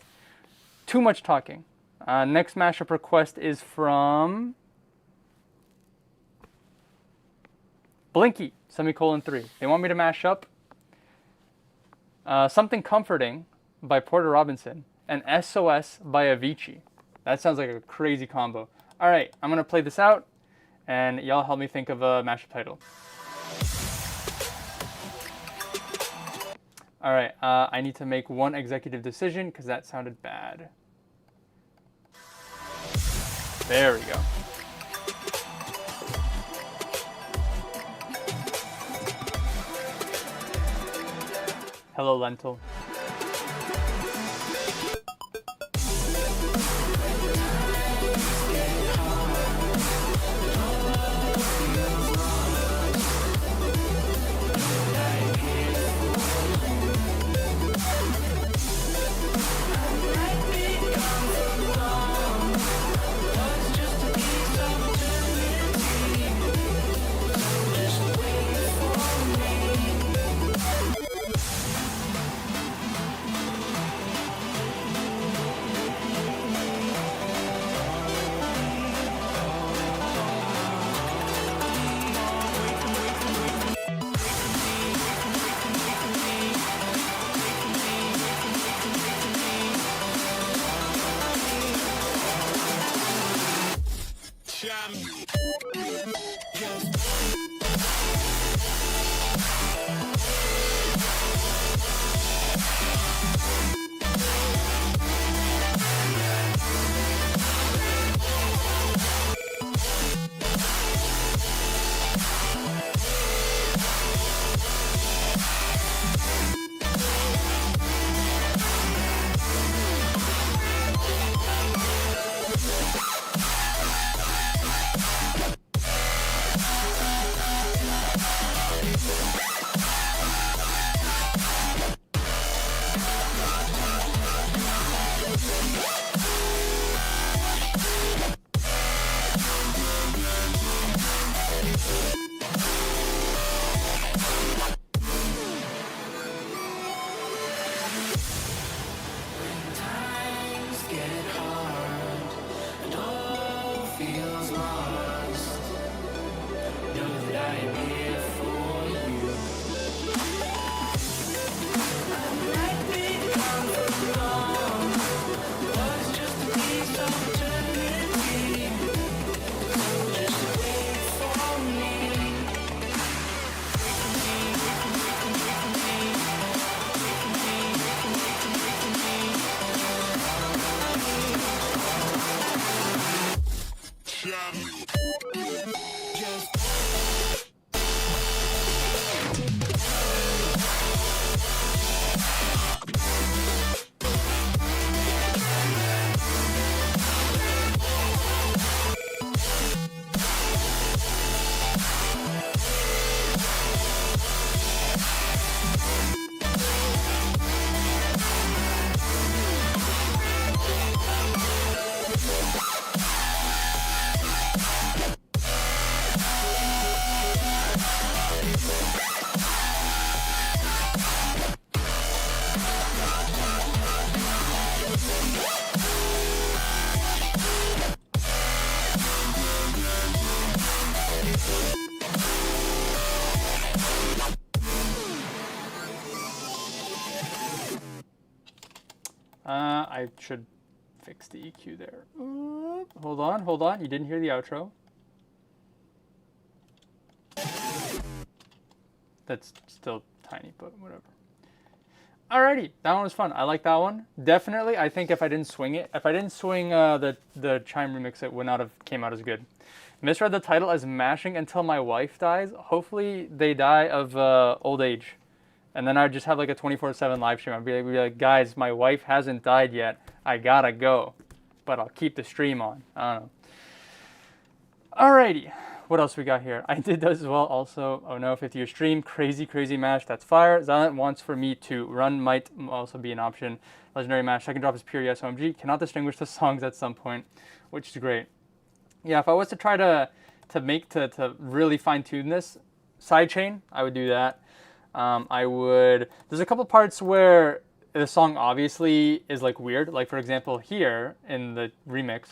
Too much talking. Next mashup request is from Blinky, ;3. They want me to mash up Something Comforting by Porter Robinson and SOS by Avicii. That sounds like a crazy combo. All right, I'm going to play this out, and y'all help me think of a mashup title. All right, I need to make one executive decision because that sounded bad. There we go. Hello, Lentil. I should fix the EQ there. Hold on. You didn't hear the outro. That's still tiny, but whatever. Alrighty, that one was fun. I like that one. Definitely, I think if I didn't swing the chime remix, it would not have came out as good. Misread the title as Mashing Until My Wife Dies. Hopefully they die of old age. And then I'd just have like a 24/7 live stream. I'd be like, guys, my wife hasn't died yet. I gotta go. But I'll keep the stream on. I don't know. Alrighty. What else we got here? I did those as well also. Oh no, 50-year stream. Crazy mash. That's fire. Xylent wants for me to run might also be an option. Legendary mash. Second drop is pure yes OMG. Cannot distinguish the songs at some point, which is great. Yeah, if I was to try to really fine tune this sidechain, I would do that. There's a couple parts where the song obviously is like weird. Like for example here in the remix,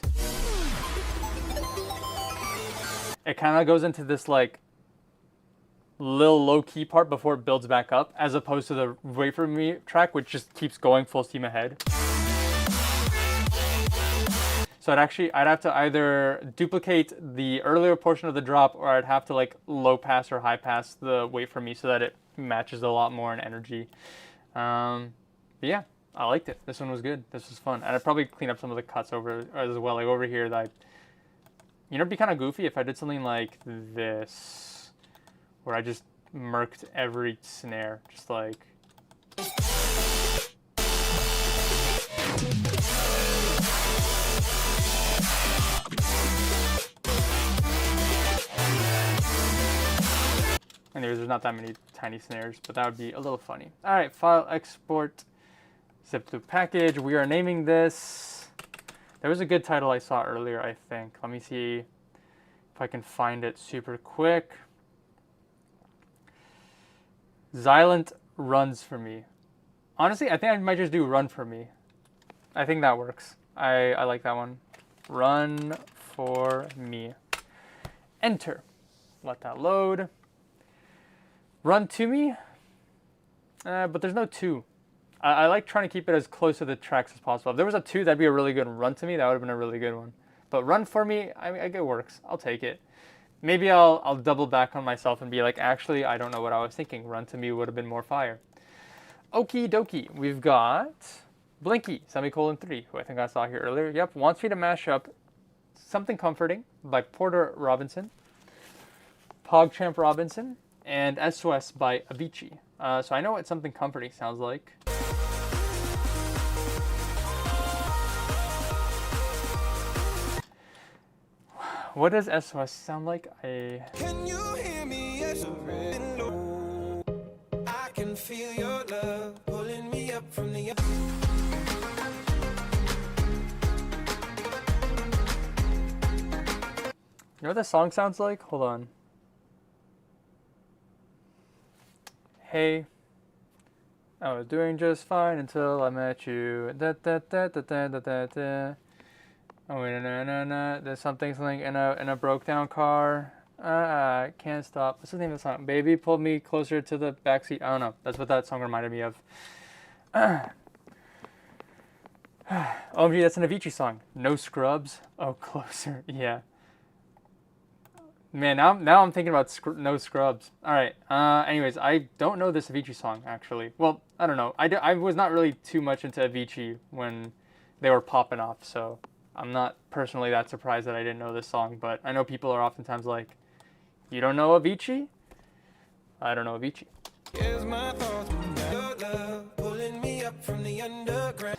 it kind of goes into this like little low key part before it builds back up, as opposed to the Wait For Me track, which just keeps going full steam ahead. So I'd have to either duplicate the earlier portion of the drop, or I'd have to like low pass or high pass the Wait For Me so that it matches a lot more in energy. But yeah, I liked it. This one was good. This was fun. And I'd probably clean up some of the cuts over as well. Like over here, it'd be kind of goofy if I did something like this, where I just murked every snare, just like. Anyways, there's not that many tiny snares, but that would be a little funny. All right, file export, zip loop package. We are naming this. There was a good title I saw earlier, I think. Let me see if I can find it super quick. Xylent runs for me. Honestly, I think I might just do run for me. I think that works. I like that one. Run for me. Enter. Let that load. Run to me, but there's no to. I like trying to keep it as close to the tracks as possible. If there was a to, that'd be a really good run to me. That would have been a really good one. But run for me, I mean, it works. I'll take it. Maybe I'll double back on myself and be like, actually, I don't know what I was thinking. Run to me would have been more fire. Okie dokie. We've got Blinky, semicolon 3, who I think I saw here earlier. Yep, wants me to mash up Something Comforting by Porter Robinson, PogChamp Robinson, and SOS by Avicii. So I know what Something Comforting sounds like. What does SOS sound like? Can you hear me? Yes, I can feel your love pulling me up from the. You know what the song sounds like? Hold on. Hey, I was doing just fine until I met you. Da, da, da, da, da, da, da, da. Oh, wait, no. There's something in a broke down car. I can't stop. What's the name of the song? Baby pulled me closer to the backseat. I don't know. That's what that song reminded me of. OMG, that's an Avicii song. No Scrubs. Oh, Closer. Yeah. Man, now I'm thinking about No Scrubs. All right. Anyways, I don't know this Avicii song, actually. Well, I don't know. I was not really too much into Avicii when they were popping off, so I'm not personally that surprised that I didn't know this song, but I know people are oftentimes like, you don't know Avicii? I don't know Avicii. Here's my thoughts, your love pulling me up from the underground.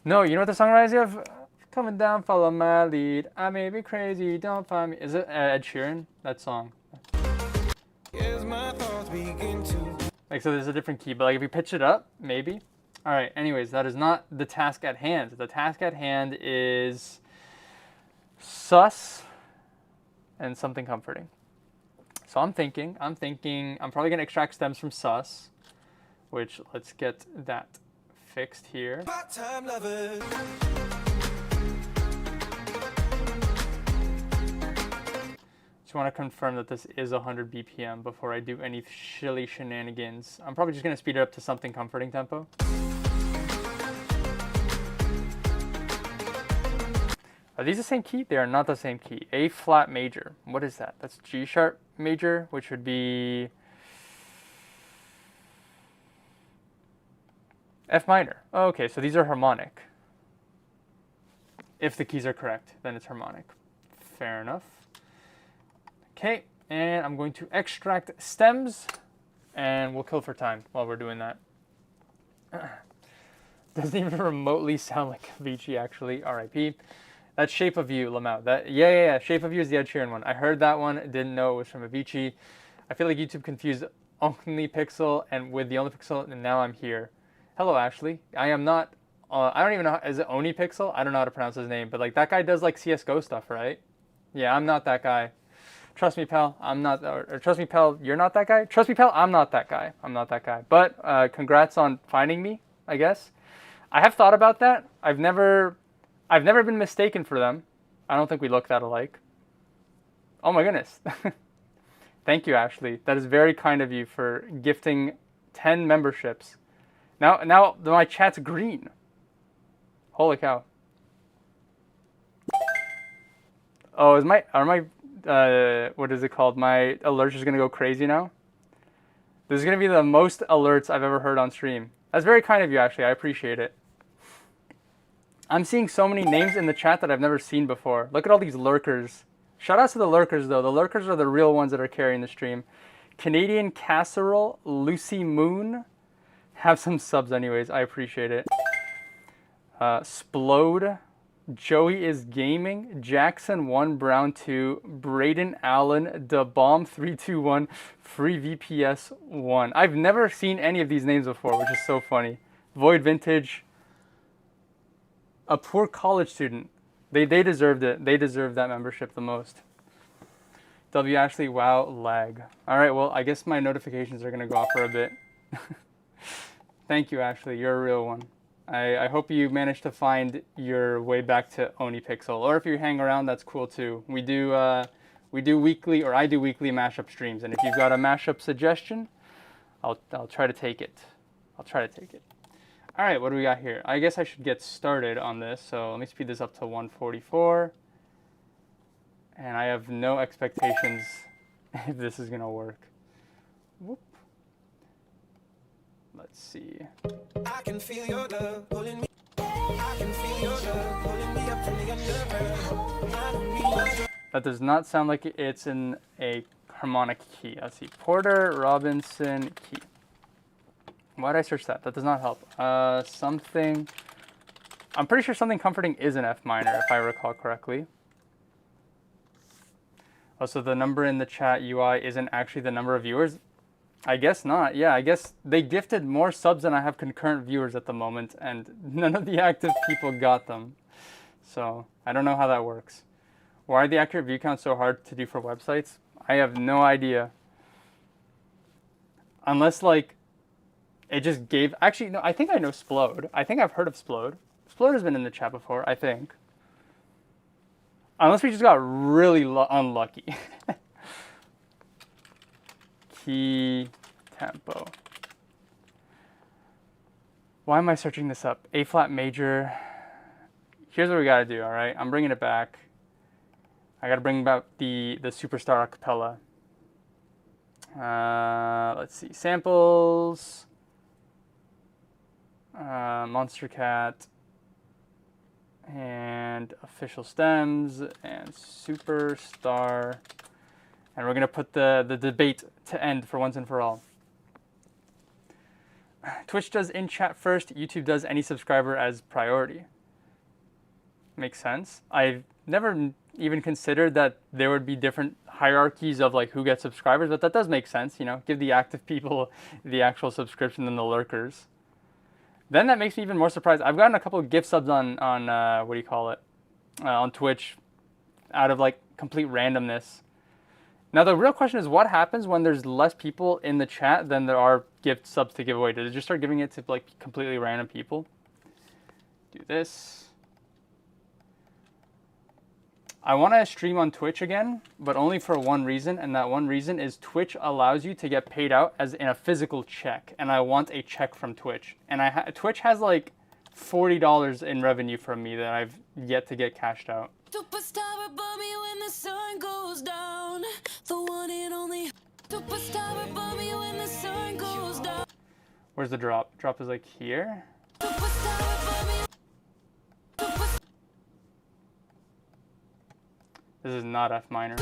No, you know what the song reminds you of? Coming down, follow my lead. I may be crazy, don't find me. Is it Ed Sheeran? That song. Here's my thoughts begin to. Like, so there's a different key, but like if you pitch it up, maybe. All right, anyways, that is not the task at hand. The task at hand is sus and something comforting. So I'm thinking, I'm probably gonna extract stems from sus, which let's get that fixed here. Part-time lovers. Just want to confirm that this is 100 BPM before I do any shilly shenanigans. I'm probably just gonna speed it up to something comforting tempo. Are these the same key? They are not the same key. A flat major. What is that? That's G sharp major, which would be F minor. Oh, okay, so these are harmonic. If the keys are correct, then it's harmonic. Fair enough. Okay, and I'm going to extract stems, and we'll kill for time while we're doing that. Doesn't even remotely sound like Avicii, actually. R.I.P. That's Shape of You, Lamau. Yeah. Shape of You is the Ed Sheeran one. I heard that one, didn't know it was from Avicii. I feel like YouTube confused Only Pixel and with the Only Pixel, and now I'm here. Hello, Ashley. I am not. I don't even know. Is it Oni Pixel? I don't know how to pronounce his name, but like that guy does like CS:GO stuff, right? Yeah, I'm not that guy. Trust me, pal. I'm not. Or trust me, pal. You're not that guy. Trust me, pal. I'm not that guy. I'm not that guy. But congrats on finding me, I guess. I have thought about that. I've never been mistaken for them. I don't think we look that alike. Oh my goodness. Thank you, Ashley. That is very kind of you for gifting 10 memberships. Now my chat's green. Holy cow. Oh, what is it called? My alerts is gonna go crazy now. This is gonna be the most alerts I've ever heard on stream. That's very kind of you, Ashley. I appreciate it. I'm seeing so many names in the chat that I've never seen before. Look at all these lurkers. Shout out to the lurkers, though. The lurkers are the real ones that are carrying the stream. Canadian Casserole, Lucy Moon. Have some subs anyways. I appreciate it. Splode. Joey is Gaming. Jackson 1, Brown 2. Braden Allen. DaBomb321. Free VPS 1. I've never seen any of these names before, which is so funny. Void Vintage. A poor college student. They deserved it. They deserved that membership the most. W Ashley, wow, lag. All right, well, I guess my notifications are going to go off for a bit. Thank you, Ashley. You're a real one. I hope you managed to find your way back to Oni Pixel. Or if you hang around, that's cool too. We do weekly, or I do weekly mashup streams. And if you've got a mashup suggestion, I'll try to take it. I'll try to take it. All right, what do we got here? I guess I should get started on this. So let me speed this up to 144. And I have no expectations if this is going to work. Whoop. Let's see. I can feel your love pulling me. I can feel your love pulling me up from the underground. I don't need my. That does not sound like it's in a harmonic key. Let's see. Porter Robinson key. Why did I search that? That does not help. Something. I'm pretty sure something comforting is an F minor, if I recall correctly. Oh, so the number in the chat UI isn't actually the number of viewers? I guess not. Yeah, I guess they gifted more subs than I have concurrent viewers at the moment, and none of the active people got them. So I don't know how that works. Why are the accurate view counts so hard to do for websites? I have no idea. Unless, like, it just gave... Actually, no, I think I know Splode. I think I've heard of Splode. Splode has been in the chat before, I think. Unless we just got really unlucky. Key tempo. Why am I searching this up? A flat major. Here's what we gotta do, all right? I'm bringing it back. I gotta bring back the superstar acapella. Let's see, samples. Monster Cat. and official stems and superstar. And we're going to put the debate to end for once and for all. Twitch does in chat first, YouTube does any subscriber as priority. Makes sense. I've never even considered that there would be different hierarchies of like who gets subscribers, but that does make sense, you know, give the active people the actual subscription than the lurkers. Then that makes me even more surprised. I've gotten a couple of gift subs on what do you call it, on Twitch out of like complete randomness. Now the real question is what happens when there's less people in the chat than there are gift subs to give away? Does it just start giving it to like completely random people? Do this. I want to stream on Twitch again, but only for one reason, and that one reason is Twitch allows you to get paid out as in a physical check, and I want a check from Twitch. And Twitch has like $40 in revenue from me that I've yet to get cashed out. Superstar above me when the sun goes down. The one and only superstar above me when the sun goes down. Where's the drop? Drop is like here. Superstar above me. This is not F minor.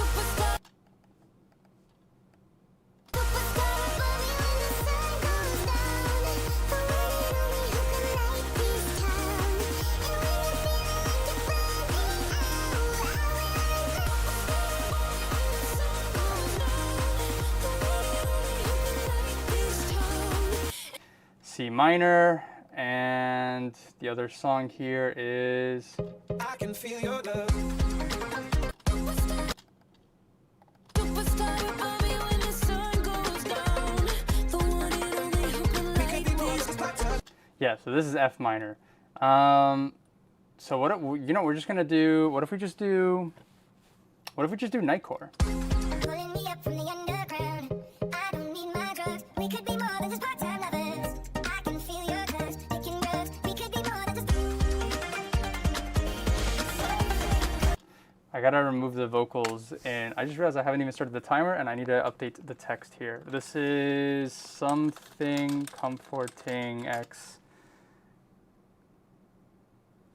C minor, and the other song here is I can feel your love. Yeah, so this is F minor. So what, you know, we're just gonna do, what if we just do Nightcore? Pulling me up from the underground. I don't need my drugs. We could be more than just part-time lovers. I can feel your touch, taking drugs. We could be more than just. I gotta remove the vocals, and I just realized I haven't even started the timer, and I need to update the text here. This is something comforting X.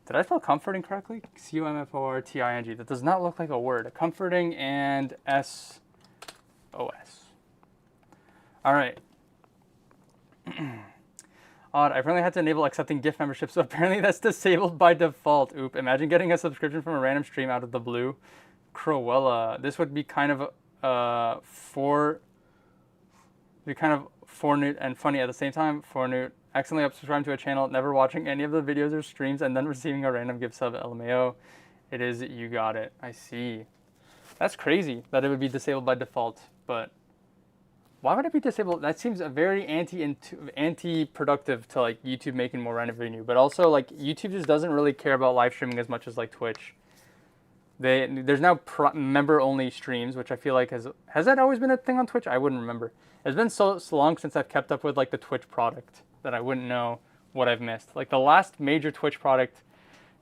Did I spell comforting correctly? C-O-M-F-O-R-T-I-N-G. That does not look like a word. Comforting and S-O-S. All right. Odd. I apparently had to enable accepting gift memberships, so apparently that's disabled by default. Oop. Imagine getting a subscription from a random stream out of the blue. Cruella. This would be kind of fornute and funny at the same time. Fornute. Accidentally subscribing to a channel, never watching any of the videos or streams, and then receiving a random gift sub. LMAO. It is, you got it. I see. That's crazy that it would be disabled by default, but why would it be disabled? That seems a very anti-productive to like YouTube making more random revenue, but also like YouTube just doesn't really care about live streaming as much as like Twitch. There's now member-only streams, which I feel like has that always been a thing on Twitch? I wouldn't remember. It's been so long since I've kept up with like the Twitch product that I wouldn't know what I've missed. Like the last major Twitch product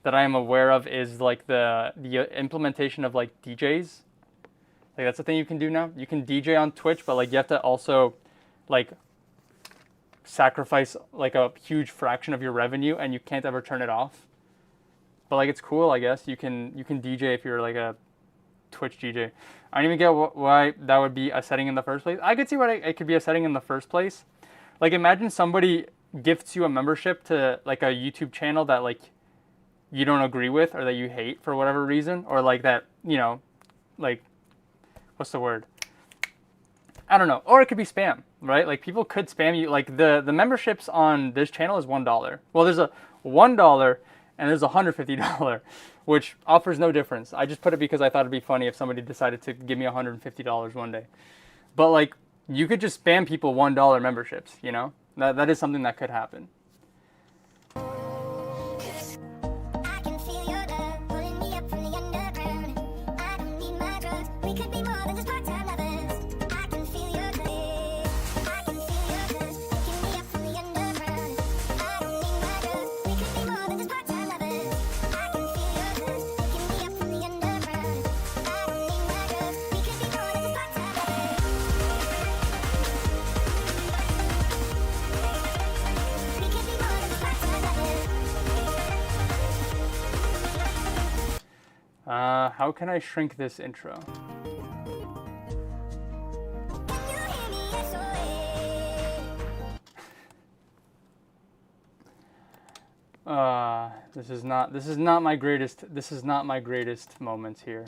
that I am aware of is like the implementation of like DJs. Like that's the thing you can do now. You can DJ on Twitch, but like you have to also like sacrifice like a huge fraction of your revenue, and you can't ever turn it off. But like it's cool, I guess. You can DJ if you're like a Twitch DJ. I don't even get why that would be a setting in the first place. I could see why it could be a setting in the first place. Like imagine somebody gifts you a membership to like a YouTube channel that like you don't agree with or that you hate for whatever reason, or like that, you know, like what's the word? I don't know. Or it could be spam, right? Like people could spam you. Like the memberships on this channel is $1. Well, there's a $1 and there's a $150, which offers no difference. I just put it because I thought it'd be funny if somebody decided to give me $150 one day. But like you could just spam people $1 memberships, you know? That is something that could happen. I can feel your love pulling me up from the underground. I don't need my drugs. We could be more than just part-time lovers. I can feel your love. I can feel your love taking me up from the underground. I don't need my drugs. We could be more than just part-time lovers. I can feel your love taking me up from the underground. I don't need my drugs. We could be more than just part-time lovers. We could How can I shrink this intro? This is not my greatest moments here.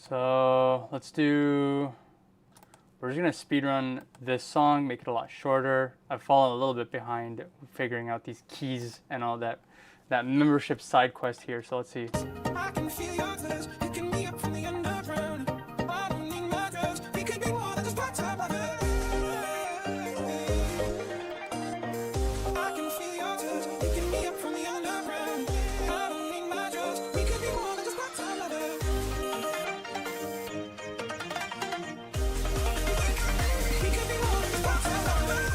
So let's do, we're just gonna speedrun this song, make it a lot shorter. I've fallen a little bit behind figuring out these keys and all that membership side quest here. So let's see. I can feel your touch, picking me up from the underground. I don't need my drugs, we could be more than just part-time lovers. I can feel your touch, picking me up from the underground. I don't need my drugs, we could be more than just part-time lovers. We could be more than just part-time lovers.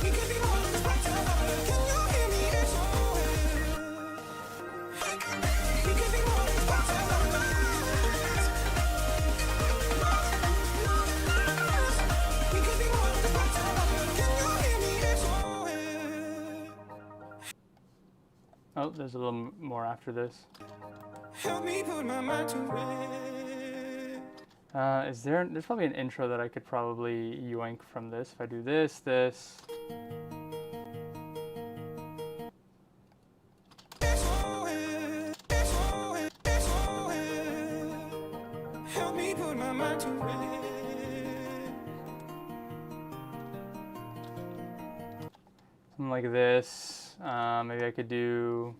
We could be more than just part-time lovers. Can you hear me? It's we could be more than just part-time lovers. We could be more than just part-time lovers. Can you hear me? It's Oh, there's a little more after this. help me put my mind to rest. There's probably an intro that I could probably yoink from this. If I do this. Help me put my mind to rest. Something like this. Maybe I could do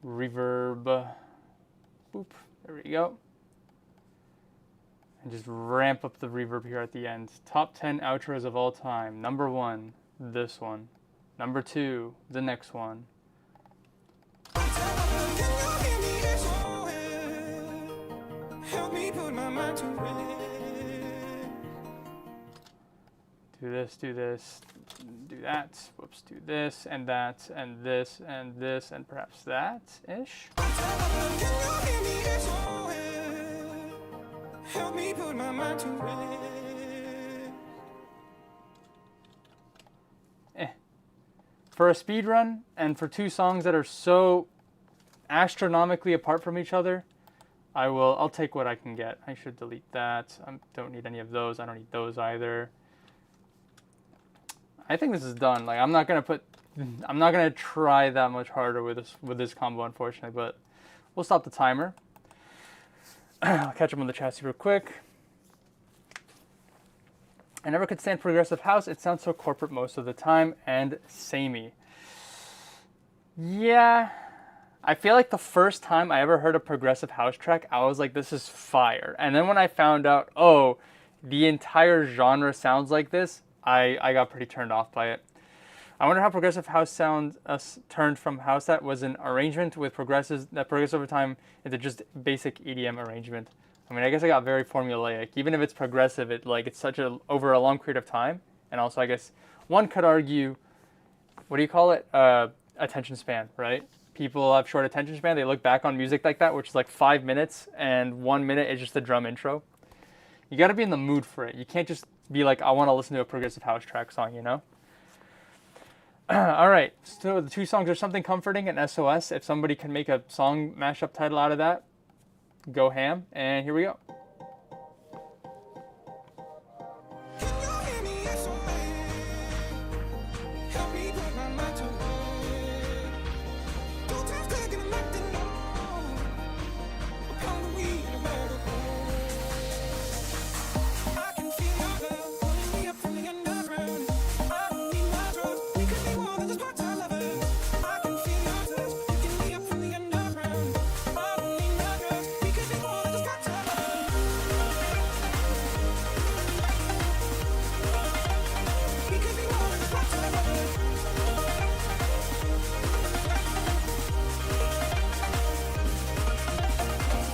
reverb. Boop. There we go. And just ramp up the reverb here at the end. Top 10 outros of all time. Number 1, this one. Number 2, the next one. Help me put my mind to rest. Do this, do that. Whoops, do this, and that, and this, and this, and perhaps that-ish. Help me put my mind to rest. For a speed run, and for two songs that are so astronomically apart from each other, I'll take what I can get. I should delete that. I don't need any of those. I don't need those either. I think this is done. Like, I'm not gonna try that much harder with this combo, unfortunately, but we'll stop the timer. I'll catch up on the chat super quick. I never could stand progressive house. It sounds so corporate most of the time and samey. Yeah, I feel like the first time I ever heard a progressive house track, I was like, this is fire. And then when I found out, oh, the entire genre sounds like this, I got pretty turned off by it. I wonder how progressive house sound turned from house that was an arrangement with progressives that progressed over time into just basic EDM arrangement. I mean, I guess I got very formulaic. Even if it's progressive, it's such over a long period of time. And also, I guess one could argue, what do you call it? Attention span, right? people have short attention span. They look back on music like that, which is like 5 minutes, and 1 minute is just the drum intro. You got to be in the mood for it. You can't just be like, I want to listen to a progressive house track song, you know? All right, so the two songs are Something Comforting and SOS. If somebody can make a song mashup title out of that, go ham. And here we go. Can you hear me? Yes, oh, help me put my mind to it. 2 times clicking and nothing more. Upon the weed, a better I can feel your love pulling me up from the underground. I don't need my drugs. We could be more than just part-time lovers. I can feel your touch picking me up from the underground. I don't need my drugs. We could be more than just part-time lovers. We could be more than just part-time lovers.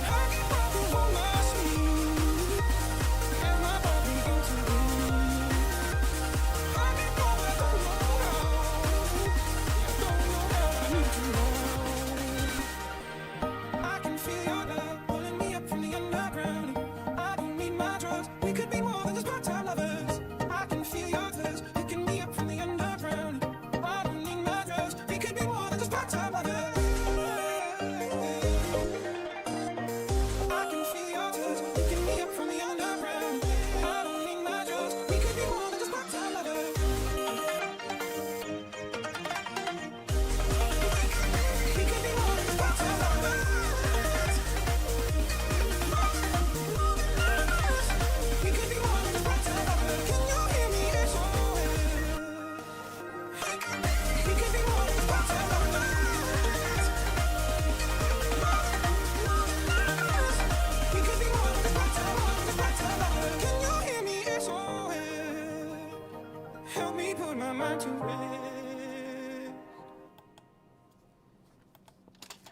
I can probably hold my sleeve. And my body into you. I can go, but I don't know how. Don't know how I need you now. I can feel your love pulling me up from the underground. I don't need my drugs. We could be more than just part-time lovers. I can feel your touch picking me up from the underground. I don't need my drugs. We could be more than just part-time lovers. I can feel your touch picking me up from the underground. I don't need my drugs. We could be more than just part-time lovers. We could be more than just part-time lovers. We could be more than just part-time lovers. Can you hear me? SOS. We could be more than just part-time lovers. We could be more than just part-time lovers. Can you hear me? SOS. Help me put my mind to rest.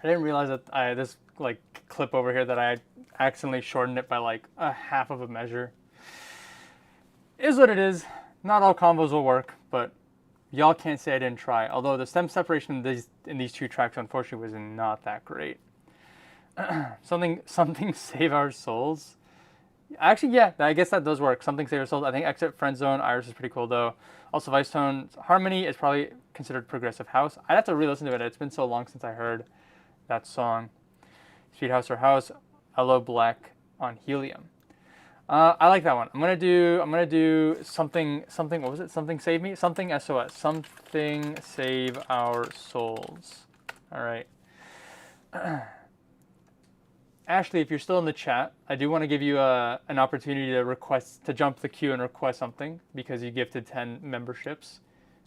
I didn't realize that this like clip over here that I accidentally shortened it by like a half of a measure. Is what it is. Not all combos will work, but y'all can't say I didn't try. Although the stem separation in these two tracks unfortunately was not that great. something Save Our Souls. Actually, yeah, I guess that does work. Something Save Our Souls. I think Exit Friend Zone, Iris is pretty cool though. Also, Vice Tone's Harmony is probably considered progressive house. I'd have to re-listen to it. It's been so long since I heard that song. Sweet House or House, Hello Black on Helium. I like that one. I'm gonna do something. What was it? Something Save Me. Something SOS. Something Save Our Souls. All right. Ashley, if you're still in the chat, I do want to give you an opportunity to jump the queue and request something because you gifted 10 memberships.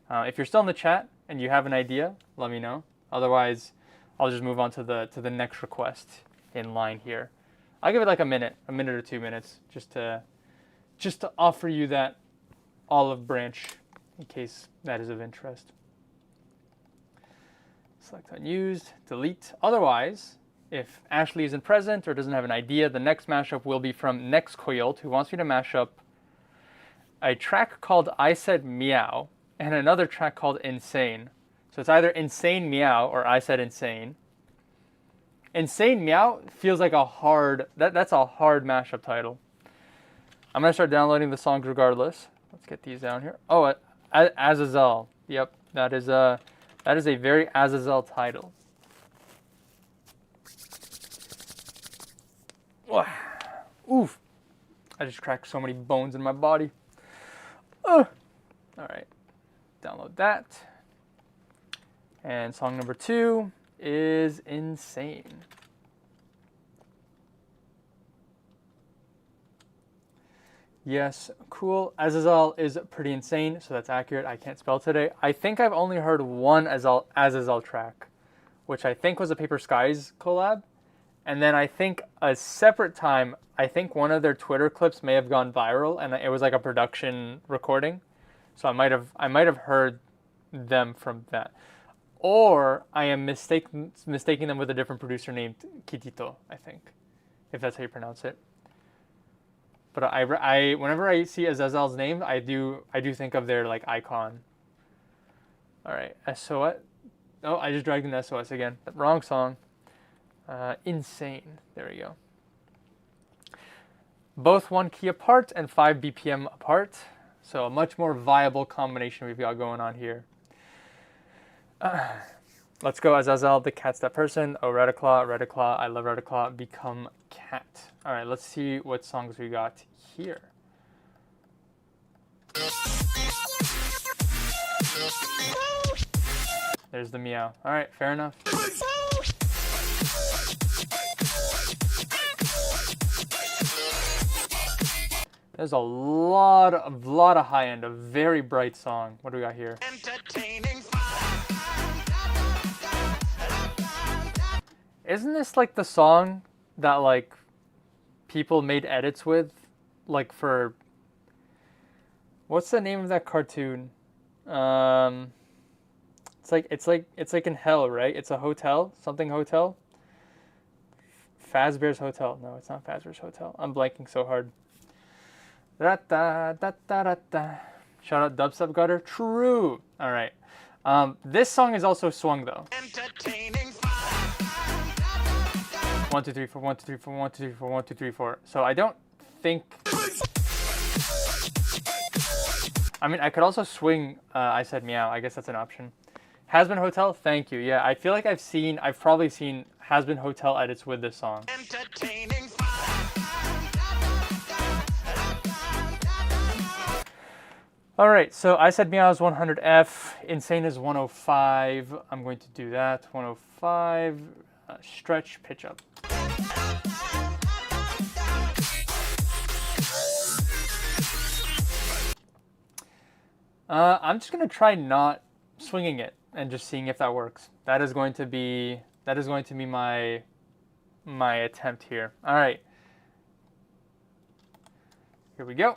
If you're still in the chat and you have an idea, let me know. Otherwise, I'll just move on to the next request in line here. I'll give it like a minute or 2 minutes, just to offer you that olive branch in case that is of interest. Select unused, delete. Otherwise, if Ashley isn't present or doesn't have an idea, the next mashup will be from Next Coyote, who wants me to mash up a track called I Said Meow and another track called Insane. So it's either Insane Meow or I Said Insane. Insane Meow feels like that's a hard mashup title. I'm gonna start downloading the songs regardless. Let's get these down here. Oh, Azazel. Yep, that is a very Azazel title. Oof! I just cracked so many bones in my body. All right, download that. And song number 2 is Insane. Yes, cool. Azazel is pretty insane, so that's accurate. I can't spell today. I think I've only heard one Azazel track, which I think was a Paper Skies collab. And then I think a separate time, I think one of their Twitter clips may have gone viral, and it was like a production recording. So I might have heard them from that. Or I am mistaking them with a different producer named Kitito, I think, if that's how you pronounce it. But I whenever I see Azazel's name, I do think of their like icon. All right, SOS. Oh, I just dragged in SOS again. Wrong song. Insane. There we go. Both 1 key apart and 5 BPM apart. So a much more viable combination we've got going on here. Let's go Azazel, the cat's that person. Oh, Rediclaw, I love Rediclaw. Become cat. All right, let's see what songs we got here. There's the meow. All right, fair enough. There's a lot of high end, a very bright song. What do we got here? Entertaining. Isn't this like the song that like people made edits with, like for what's the name of that cartoon? It's like in hell, right? It's a hotel, something hotel. Fazbear's Hotel. No, it's not Fazbear's Hotel. I'm blanking so hard. Da da da da da da. Shout out Dubstep Gutter. True. All right. This song is also swung though. Entertaining. 1 2 3 4 1 2 3 4 1 2 3 4 1 2 3 4. So I don't think. I mean, I could also swing. I said meow. I guess that's an option. Has Been Hotel. Thank you. Yeah, I feel like I've probably seen Has Been Hotel edits with this song. Entertaining. All right, so I said meow is 100F, insane is 105. I'm going to do that. 105, stretch, pitch up. I'm just gonna try not swinging it and just seeing if that works. That is going to be my attempt here. All right, here we go.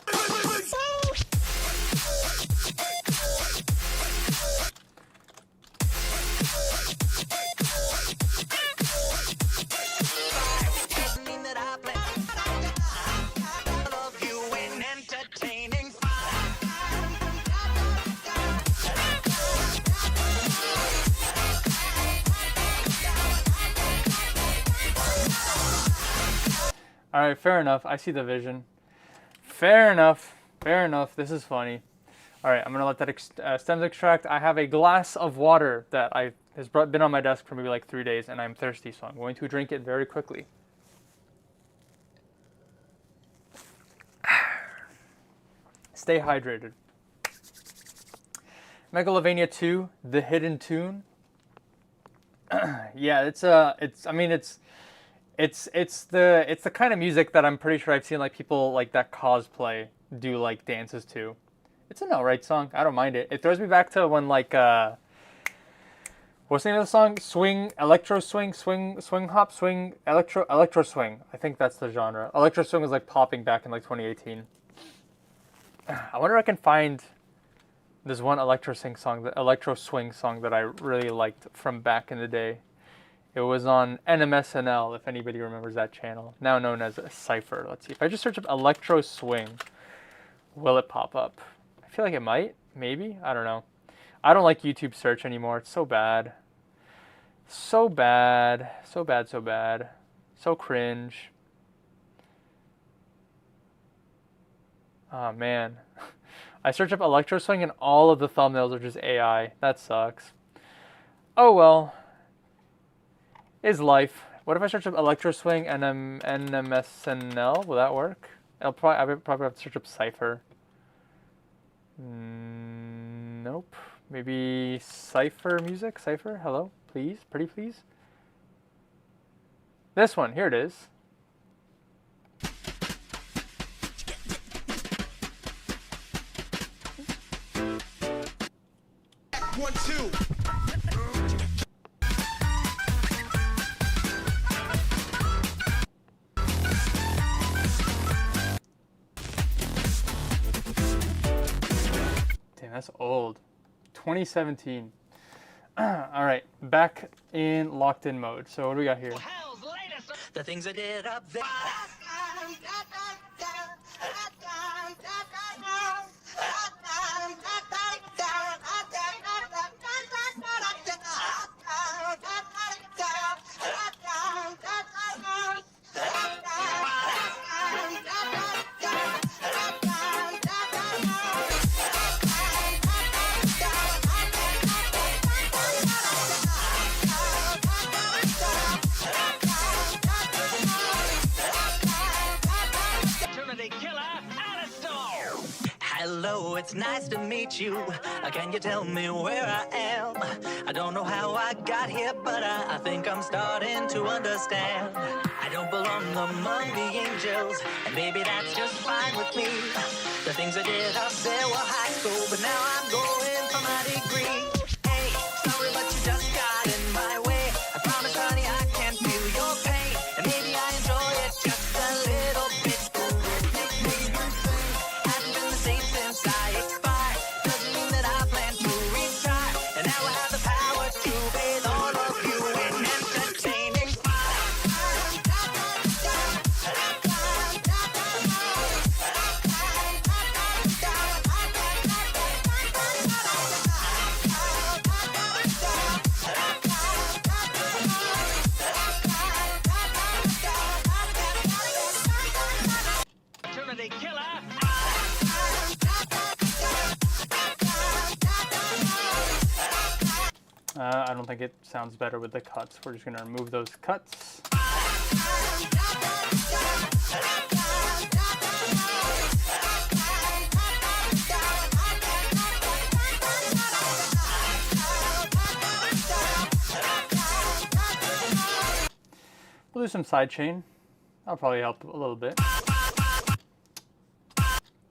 All right, fair enough. I see the vision. Fair enough. Fair enough. This is funny. All right, I'm gonna let that stems extract. I have a glass of water that has been on my desk for maybe like 3 days, and I'm thirsty, so I'm going to drink it very quickly. Stay hydrated. Megalovania 2, The Hidden Tune. Yeah, it's the kind of music that I'm pretty sure I've seen like people like that cosplay do like dances to. It's an alright song. I don't mind it. It throws me back to when like what's the name of the song? Swing, electro swing, swing hop, swing, electro swing. I think that's the genre. Electro swing was like popping back in like 2018. I wonder if I can find this one electro swing song that I really liked from back in the day. It was on NMSNL, if anybody remembers that channel, now known as Cypher. Let's see. If I just search up electro swing, will it pop up? I feel like it might. Maybe. I don't know. I don't like YouTube search anymore. It's so bad. So bad. So bad, so bad. So cringe. Oh, man. I search up electro swing and all of the thumbnails are just AI. That sucks. Oh, well. Is life. What if I search up electro swing and NMSNL? Will that work? I would probably have to search up Cypher. Nope. Maybe Cypher music? Cypher? Hello? Please? Pretty please? This one. Here it is. One, two. Damn, that's old. 2017. All right, back in locked in mode. So what do we got here? The things I did up there. Hello, it's nice to meet you. Can you tell me where I am? I don't know how I got here, but I think I'm starting to understand. I don't belong among the angels, and maybe that's just fine with me. The things I did up there were high school, but now I'm going for my degree. Hey, sorry, but you just got in my way. I promise, honey, I can feel your pain, and maybe I enjoy it just a little bit. Hasn't been the same since I expired. Doesn't mean that I plan to retire, and now I have the power to bathe all of you in entertaining fire. Opportunity killer. I don't think it sounds better with the cuts. We're just going to remove those cuts. We'll do some sidechain. That'll probably help a little bit.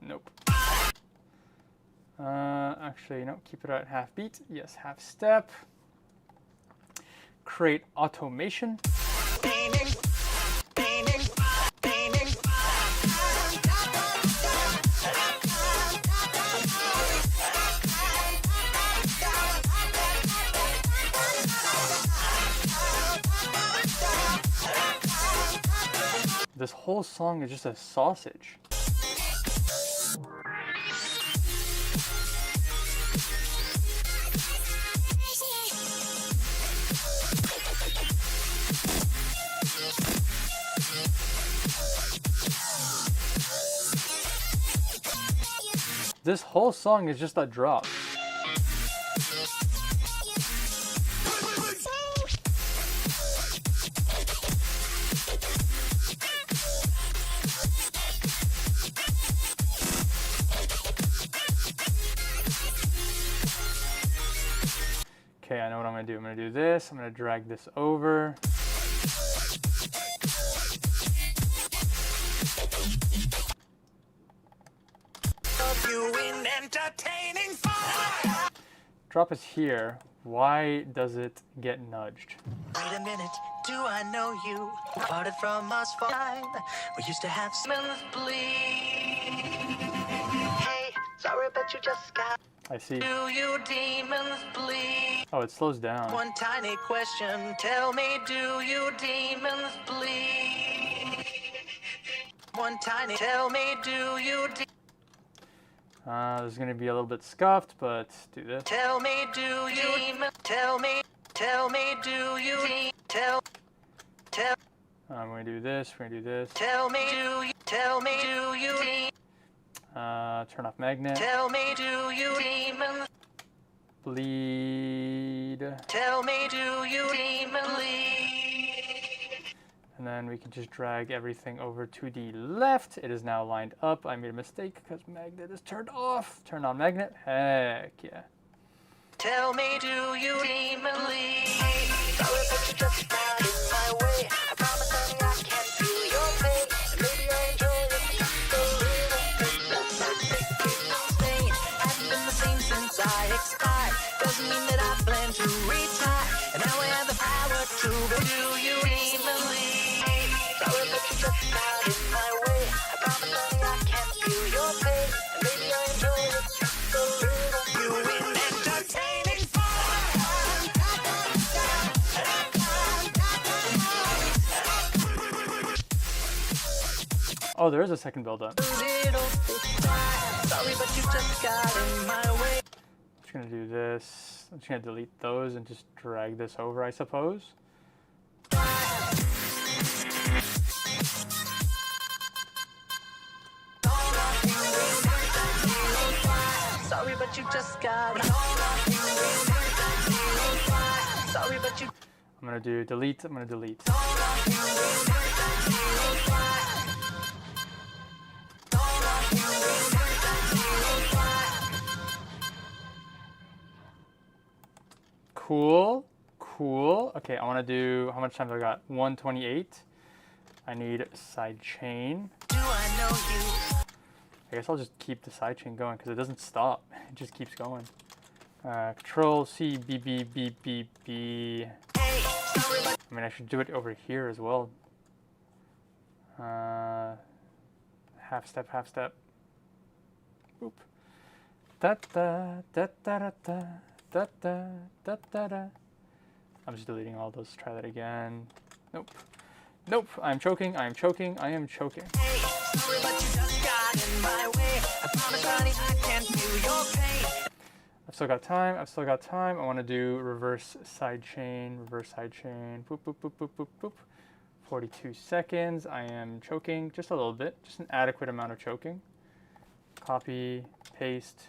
Nope. Actually, no, keep it at half beat. Yes, half step. Create automation. This whole song is just a sausage. This whole song is just a drop. Okay, I know what I'm gonna do. I'm gonna do this. I'm gonna drag this over. Drop is here. Why does it get nudged? Wait a minute, do I know you? Parted from us for time. We used to have smooth bleed. Hey, sorry, but you just got. I see. Do you demons bleed? Oh, it slows down. One tiny question, tell me, do you demons bleed? One tiny, tell me, do you This is gonna be a little bit scuffed, but do this. tell me, do you tell me, do you tell We're gonna do this. We're gonna do this. tell me, do you Turn off magnet. tell me, do you demons Bleed. tell me, do you demon bleed? And then we can just drag everything over to the left. It is now lined up. I made a mistake because magnet is turned off. Turn on magnet. Heck yeah. Tell me, do you demon bleed? Sorry, but you just got in my way. I promise, honey, I can feel your pain, and maybe I enjoy it just a little bit. That's my pain. Hasn't been the same since I expired. Doesn't mean that I plan to retire, and now I have the power to do you demon bleed? Sorry, but you just got in my way. I promise, honey, I can feel your pain, and maybe I enjoy it just a little. You in entertaining Oh, there is a second build up. Sorry, but you just got in my way. I'm just gonna do this. I'm just gonna delete those and just drag this over, I suppose. Sorry, but you just got it. Sorry, but you. I'm gonna do delete. I'm gonna delete. Cool. Cool. Okay, I want to do, how much time have I got? 128. I need side chain. Do I know you? I guess I'll just keep the side chain going because it doesn't stop. It just keeps going. Control C, B, B, B, B, B. Hey, sorry, but I mean, I should do it over here as well. Half step, half step. Boop. Da da da da da da da da da da da. I'm just deleting all those. Try that again. Nope. Nope. I'm choking. I am choking. I am choking. hey, sorry, but you just got in my way. I promise, honey, I can feel your pain. I've still got time. I've still got time. I want to do reverse side chain. Reverse side chain. Boop, boop, boop, boop, boop, boop. 42 seconds. I am choking just a little bit. Just an adequate amount of choking. Copy, paste.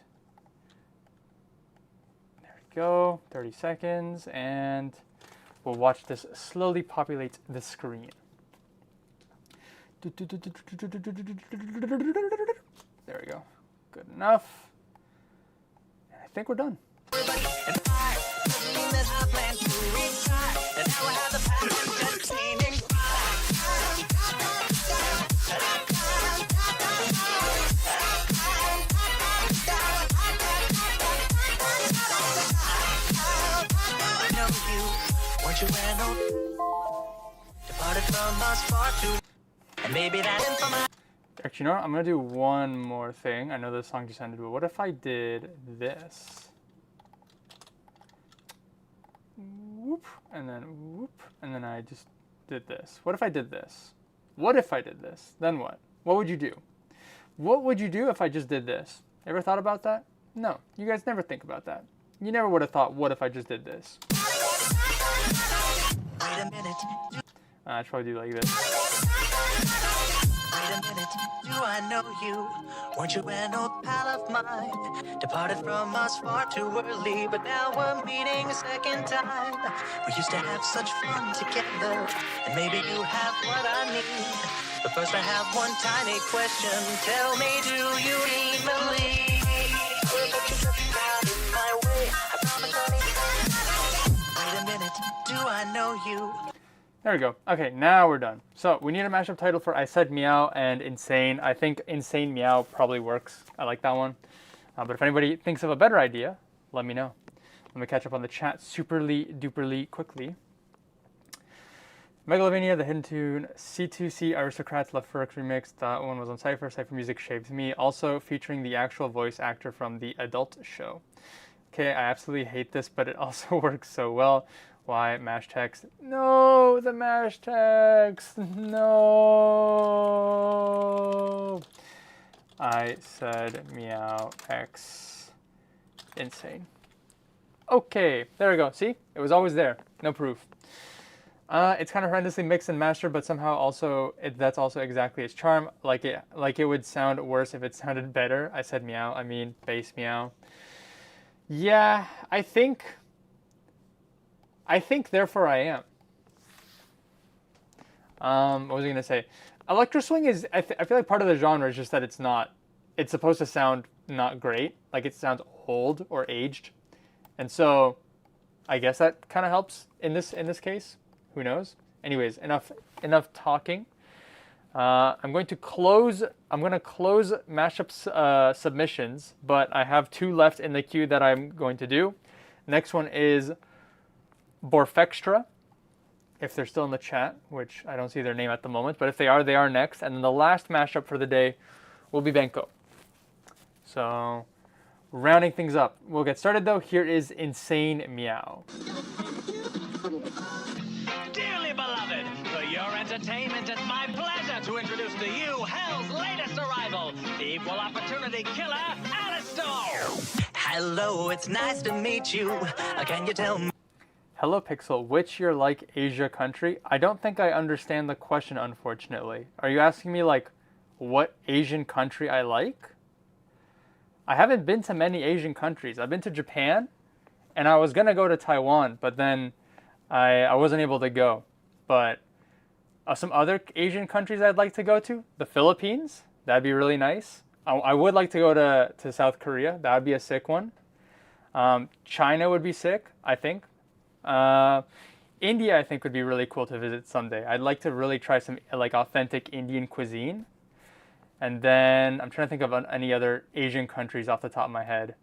There we go. 30 seconds. And we'll watch this slowly populate the screen. There we go. Good enough. I think we're done. And I doesn't mean that I plan to retire. And now I have the power of entertaining. I know you, weren't you Reynolds? Departed from us far too. And maybe that infamous. Actually, you know what? I'm going to do one more thing. I know this song just ended, but what if I did this? Whoop, and then whoop, and then I just did this. What if I did this? What if I did this? Then what? What would you do? What would you do if I just did this? Ever thought about that? No. You guys never think about that. You never would have thought, what if I just did this? Wait a minute. I'd probably do like this. Wait a minute, do I know you? Weren't you an old pal of mine? Departed from us far too early, but now we're meeting a second time. We used to have such fun together, and maybe you have what I need. But first I have one tiny question. Tell me, do you believe? Sorry, but you just got in my way. I promise, honey. Wait a minute, do I know you? There we go. Okay, now we're done. So we need a mashup title for I Said Meow and Insane. I think Insane Meow probably works. I like that one. But if anybody thinks of a better idea, let me know. Let me catch up on the chat superly duperly quickly. Megalovania, The Hidden Tune, C2C Aristocrats, Left for X Remix. That one was on Cypher. Cypher Music Shaped Me. Also featuring the actual voice actor from the adult show. Okay, I absolutely hate this, but it also works so well. Why? Mash text. No, the mash text. No. I said meow X insane. Okay, there we go. See? It was always there. No proof. It's kind of horrendously mixed and mastered, but somehow also that's also exactly its charm. Like it would sound worse if it sounded better. I said meow. I mean bass meow. Yeah, I think therefore I am. What was I gonna say? Electro swing is. I feel like part of the genre is just that it's not. It's supposed to sound not great. Like it sounds old or aged, and so I guess that kind of helps in this case. Who knows? Anyways, enough talking. I'm going to close mashup submissions, but I have 2 left in the queue that I'm going to do. Next one is Borfextra, if they're still in the chat, which I don't see their name at the moment, but if they are next. And then the last mashup for the day will be Benko. So, rounding things up. We'll get started though. Here is Insane Meow. Dearly beloved, for your entertainment, it's my pleasure to introduce to you Hell's latest arrival, the equal opportunity killer, Alistar. Hello, it's nice to meet you. Can you tell me? Hello Pixel, which your like Asia country? I don't think I understand the question, unfortunately. Are you asking me like what Asian country I like? I haven't been to many Asian countries. I've been to Japan, and I was gonna go to Taiwan, but then I wasn't able to go. But some other Asian countries I'd like to go to, the Philippines, that'd be really nice. I would like to go to South Korea, that'd be a sick one. China would be sick, I think. India, I think, would be really cool to visit someday. I'd like to really try some like authentic Indian cuisine. And then I'm trying to think of any other Asian countries off the top of my head.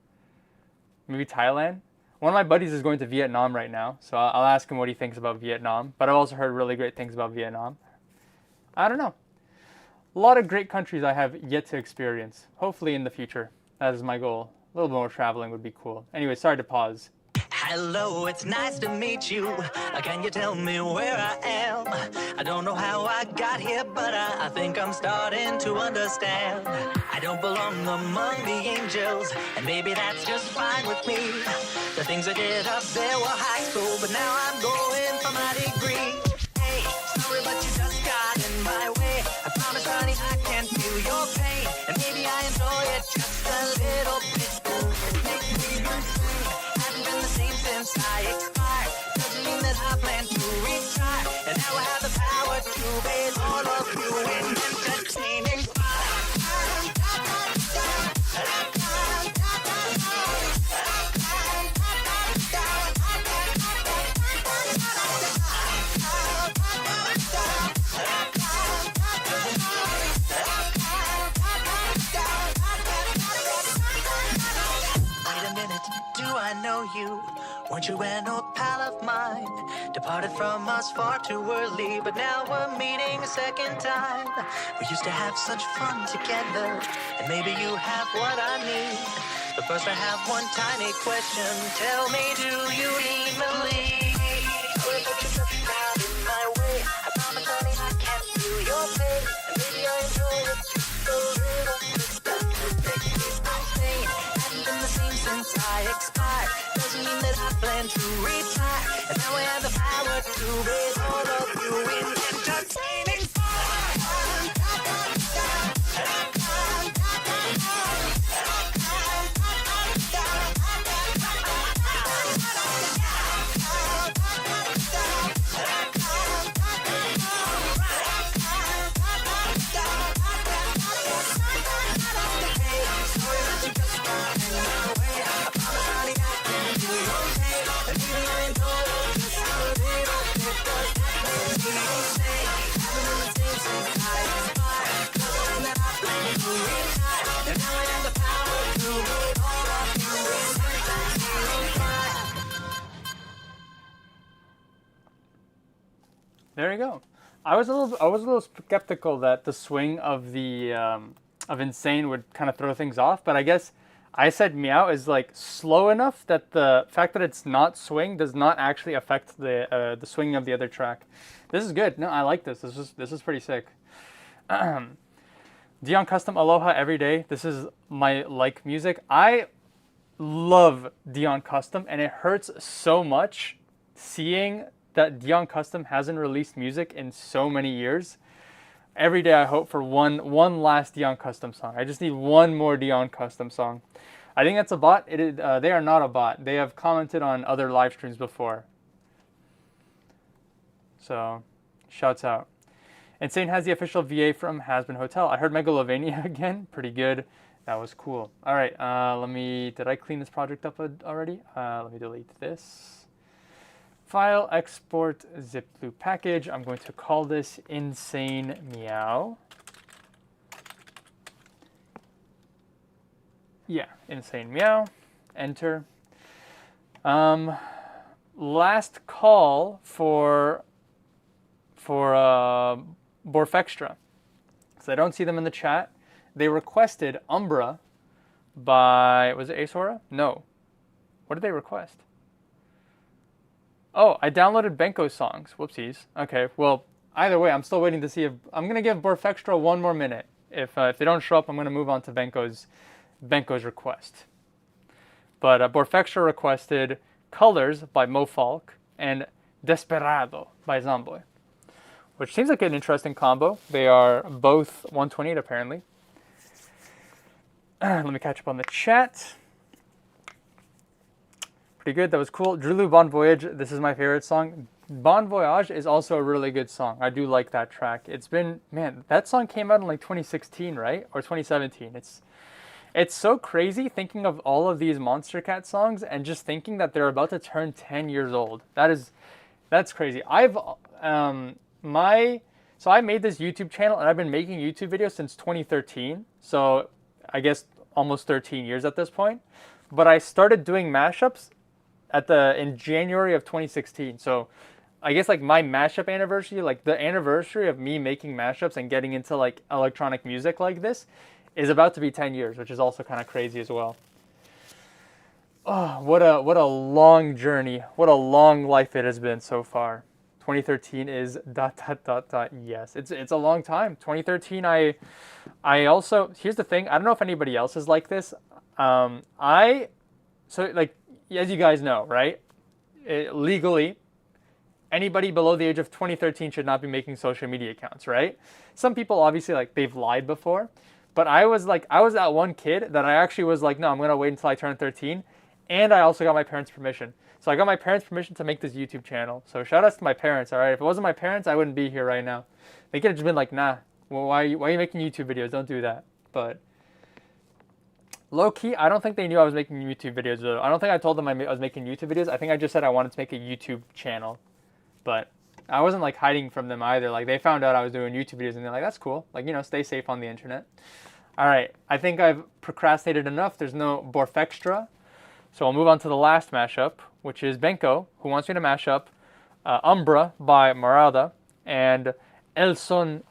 Maybe Thailand. One of my buddies is going to Vietnam right now, so I'll ask him what he thinks about Vietnam. But I've also heard really great things about Vietnam. I don't know. A lot of great countries I have yet to experience. Hopefully in the future. That is my goal. A little more traveling would be cool. Anyway, sorry to pause. Hello, it's nice to meet you. Can you tell me where I am? I don't know how I got here, but I think I'm starting to understand. I don't belong among the angels, and maybe that's just fine with me. The things I did up there were high school, but now I'm going for my degree. Hey, sorry, but you just got in my way. I promise, honey, I can feel your pain, and maybe I enjoy it just a little bit. It makes me insane. Haven't been the same since I expired. Doesn't mean that I plan to retire. And now I have the power to bathe all of you in entertaining Wait a minute, do I know you? Weren't you an old pal of mine? Departed from us far too early, but now we're meeting a second time. We used to have such fun together, and maybe you have what I need. But first I have one tiny question. Tell me, do you even believe? Sorry, but you just got in my way. I promise, honey, I can't feel your pain, and maybe I enjoy it just a little bit. It makes me insane. Hadn't been the same since I expired. Doesn't mean that I plan to retire. And now I have the power to raise all of you in entertaining There you go. I was a little skeptical that the swing of the of Insane would kind of throw things off, but I guess I said Meow is like slow enough that the fact that it's not swing does not actually affect the swinging of the other track. This is good. No, I like this. This is pretty sick. Dion Custom Aloha every day. This is my like music. I love Dion Custom, and it hurts so much seeing that Dion Custom hasn't released music in so many years. Every day I hope for one last Dion Custom song. I just need one more Dion Custom song. I think that's a bot. They are not a bot. They have commented on other live streams before. So, shouts out. Insane has the official VA from Hasbin Hotel. I heard Megalovania again. Pretty good. That was cool. All right, did I clean this project up already? Let me delete this. File, export, zip loop package. I'm going to call this Insane Meow. Yeah, Insane Meow. Enter. Last call for Borfextra. So I don't see them in the chat. They requested Umbra by, was it Asora? No. What did they request? Oh, I downloaded Benko's songs. Whoopsies. Okay, well, either way, I'm still waiting to see if... I'm going to give Borfextra one more minute. If they don't show up, I'm going to move on to Benko's request. But Borfextra requested Colors by Mo Falk and Desperado by Zomboy, which seems like an interesting combo. They are both 128 apparently. Let me catch up on the chat. Pretty good. That was cool. Drilou Bon Voyage. This is my favorite song. Bon Voyage is also a really good song. I do like that track. It's been, man, that song came out in like 2016, right? Or 2017. It's so crazy thinking of all of these Monster Cat songs and just thinking that they're about to turn 10 years old. That's crazy. So I made this YouTube channel and I've been making YouTube videos since 2013. So I guess almost 13 years at this point. But I started doing mashups in January of 2016. So I guess like my mashup anniversary, like the anniversary of me making mashups and getting into like electronic music like this is about to be 10 years, which is also kind of crazy as well. Oh, what a long journey. What a long life it has been so far. 2013 is ... Yes, it's a long time. 2013 I also, here's the thing, I don't know if anybody else is like this. So like as you guys know, right? Legally anybody below the age of 2013 should not be making social media accounts, right? Some people obviously like they've lied before, but I was that one kid that I actually was like, no, I'm gonna wait until I turn 13, and I also got my parents' permission. So I got my parents' permission to make this YouTube channel. So shout outs to my parents, all right? If it wasn't my parents, I wouldn't be here right now. They could have just been like, nah, well, why are you making YouTube videos? Don't do that. But low key, I don't think they knew I was making YouTube videos. Though. I don't think I told them I was making YouTube videos. I think I just said I wanted to make a YouTube channel. But I wasn't like hiding from them either. Like they found out I was doing YouTube videos and they're like, that's cool. Like, you know, stay safe on the internet. All right, I think I've procrastinated enough. There's no Borfextra. So I'll move on to the last mashup, which is Benko, who wants me to mash up Umbra by Marada and El Sonidito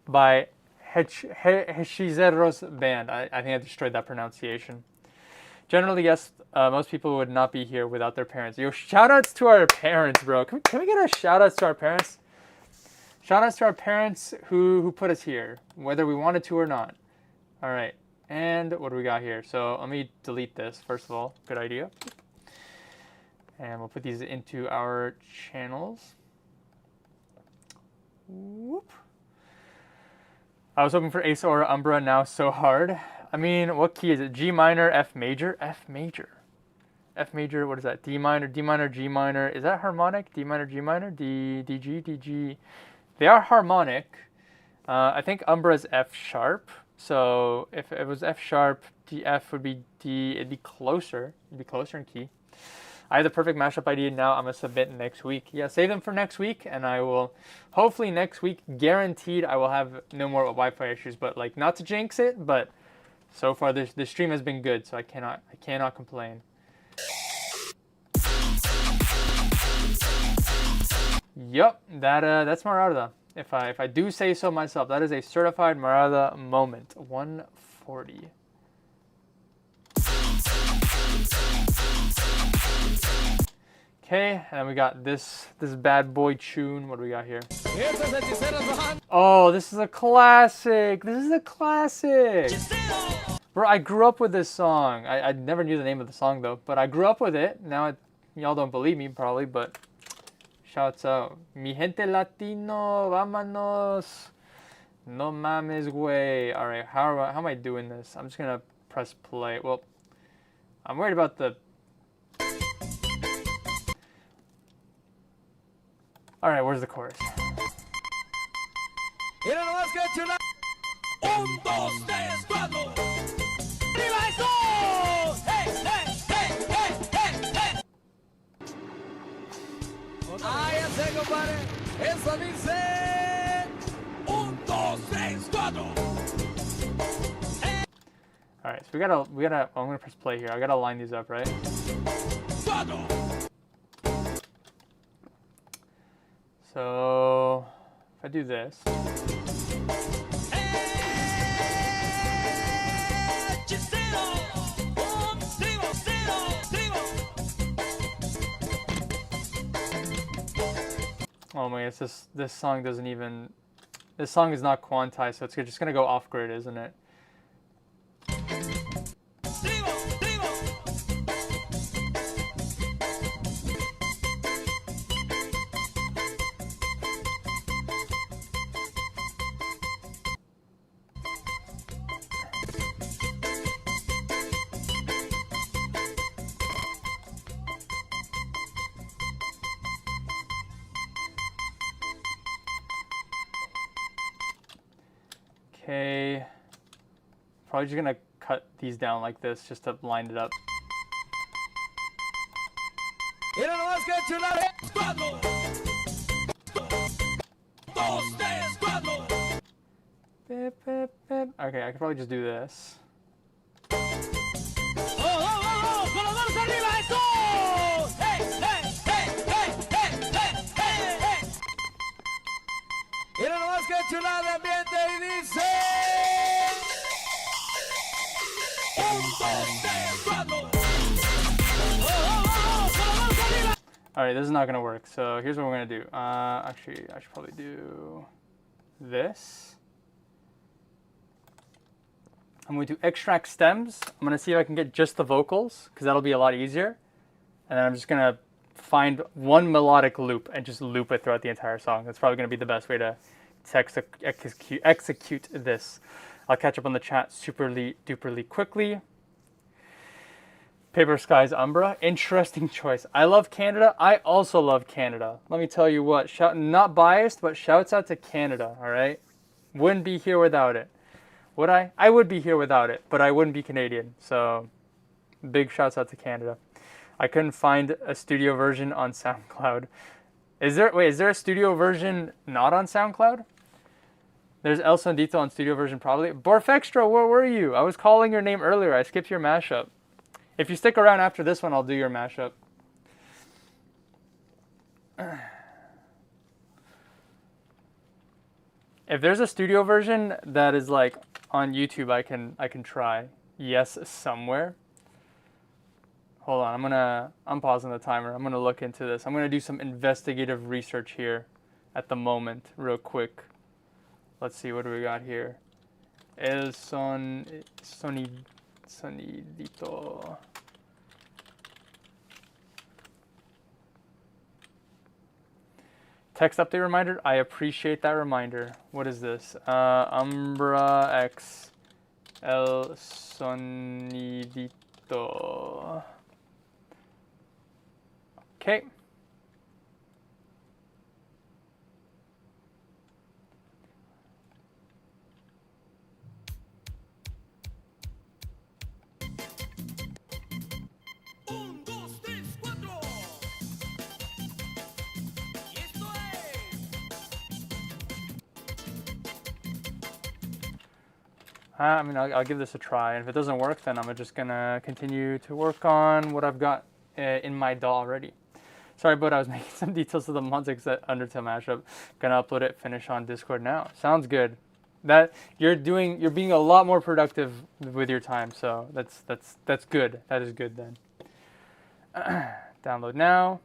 by Hechiceros Band. I think I destroyed that pronunciation. Generally, yes, most people would not be here without their parents. Yo, shout outs to our parents, bro. Can we get a shout outs to our parents? Shout outs to our parents who put us here, whether we wanted to or not. All right. And what do we got here? So let me delete this, first of all. Good idea. And we'll put these into our channels. Whoop. I was hoping for Ace or Umbra, now so hard. I mean, what key is it? G minor, F major? F major. F major, what is that? D minor, D minor, G minor. Is that harmonic? D minor, G minor, D, G, D, G. They are harmonic. I think Umbra is F sharp. So if it was F sharp, D, F would be D. It'd be closer. It'd be closer in key. I have the perfect mashup idea now. I'm going to submit next week. Yeah, save them for next week. And I will, hopefully next week, guaranteed I will have no more Wi-Fi issues. But like, not to jinx it, but so far the stream has been good. So I cannot complain. Yup, that's Marada. If I do say so myself, that is a certified Marada moment. 140. Okay, and we got this bad boy tune. What do we got here? Oh, this is a classic. This is a classic. Bro, I grew up with this song. I never knew the name of the song though, but I grew up with it. Now y'all don't believe me probably, but shouts out. Mi gente latino, vámonos. No mames, güey. All right, how am I doing this? I'm just gonna press play. Well, I'm worried about the. All right, where's the chorus? All right, so we gotta. I'm gonna press play here. I gotta line these up, right? So if I do this. Oh my gosh, this song doesn't even. This song is not quantized, so it's just gonna go off grid, isn't it? Okay. Probably just gonna cut these down like this just to line it up. Mira nomás que chulada. Cuatro. Dos, tres, cuatro. Bip, bip, bip. Okay, I could probably just do this. ¡Oh, oh, oh, oh! ¡Con las manos arriba! ¡Eso! ¡Hey, hey, hey, hey, hey, hey, hey, hey! Mira nomás que chulada de ambiente y dice... ¡Un, dos, tres, cuatro! ¡Oh, oh, oh! ¡Con las manos arriba! Alright, this is not gonna work. So here's what we're gonna do. Actually, I should probably do this. I'm going to extract stems. I'm going to see if I can get just the vocals, because that'll be a lot easier. And then I'm just going to find one melodic loop and just loop it throughout the entire song. That's probably going to be the best way to execute this. I'll catch up on the chat superly duperly quickly. Paper Skies Umbra. Interesting choice. I love Canada. I also love Canada. Let me tell you what. Not biased, but shouts out to Canada, all right? Wouldn't be here without it. Would I? I would be here without it, but I wouldn't be Canadian. So, big shouts out to Canada. I couldn't find a studio version on SoundCloud. Is there a studio version not on SoundCloud? There's El Sondito on studio version probably. Borfextra, where were you? I was calling your name earlier. I skipped your mashup. If you stick around after this one, I'll do your mashup. If there's a studio version that is like on YouTube, I can try. Yes, somewhere. Hold on, I'm pausing the timer. I'm gonna look into this. I'm gonna do some investigative research here at the moment, real quick. Let's see, what do we got here? Sonidito. Text update reminder. I appreciate that reminder. What is this? Umbra X El Sonidito. Okay. ¡Un, dos, tres, cuatro! ¡Y esto es! I mean, I'll give this a try. And if it doesn't work, then I'm just gonna continue to work on what I've got in my DAW already. Sorry, but I was making some details of the Montex Undertale mashup. Gonna upload it, finish on Discord now. Sounds good. That you're being a lot more productive with your time. So that's good. That is good then. Download now.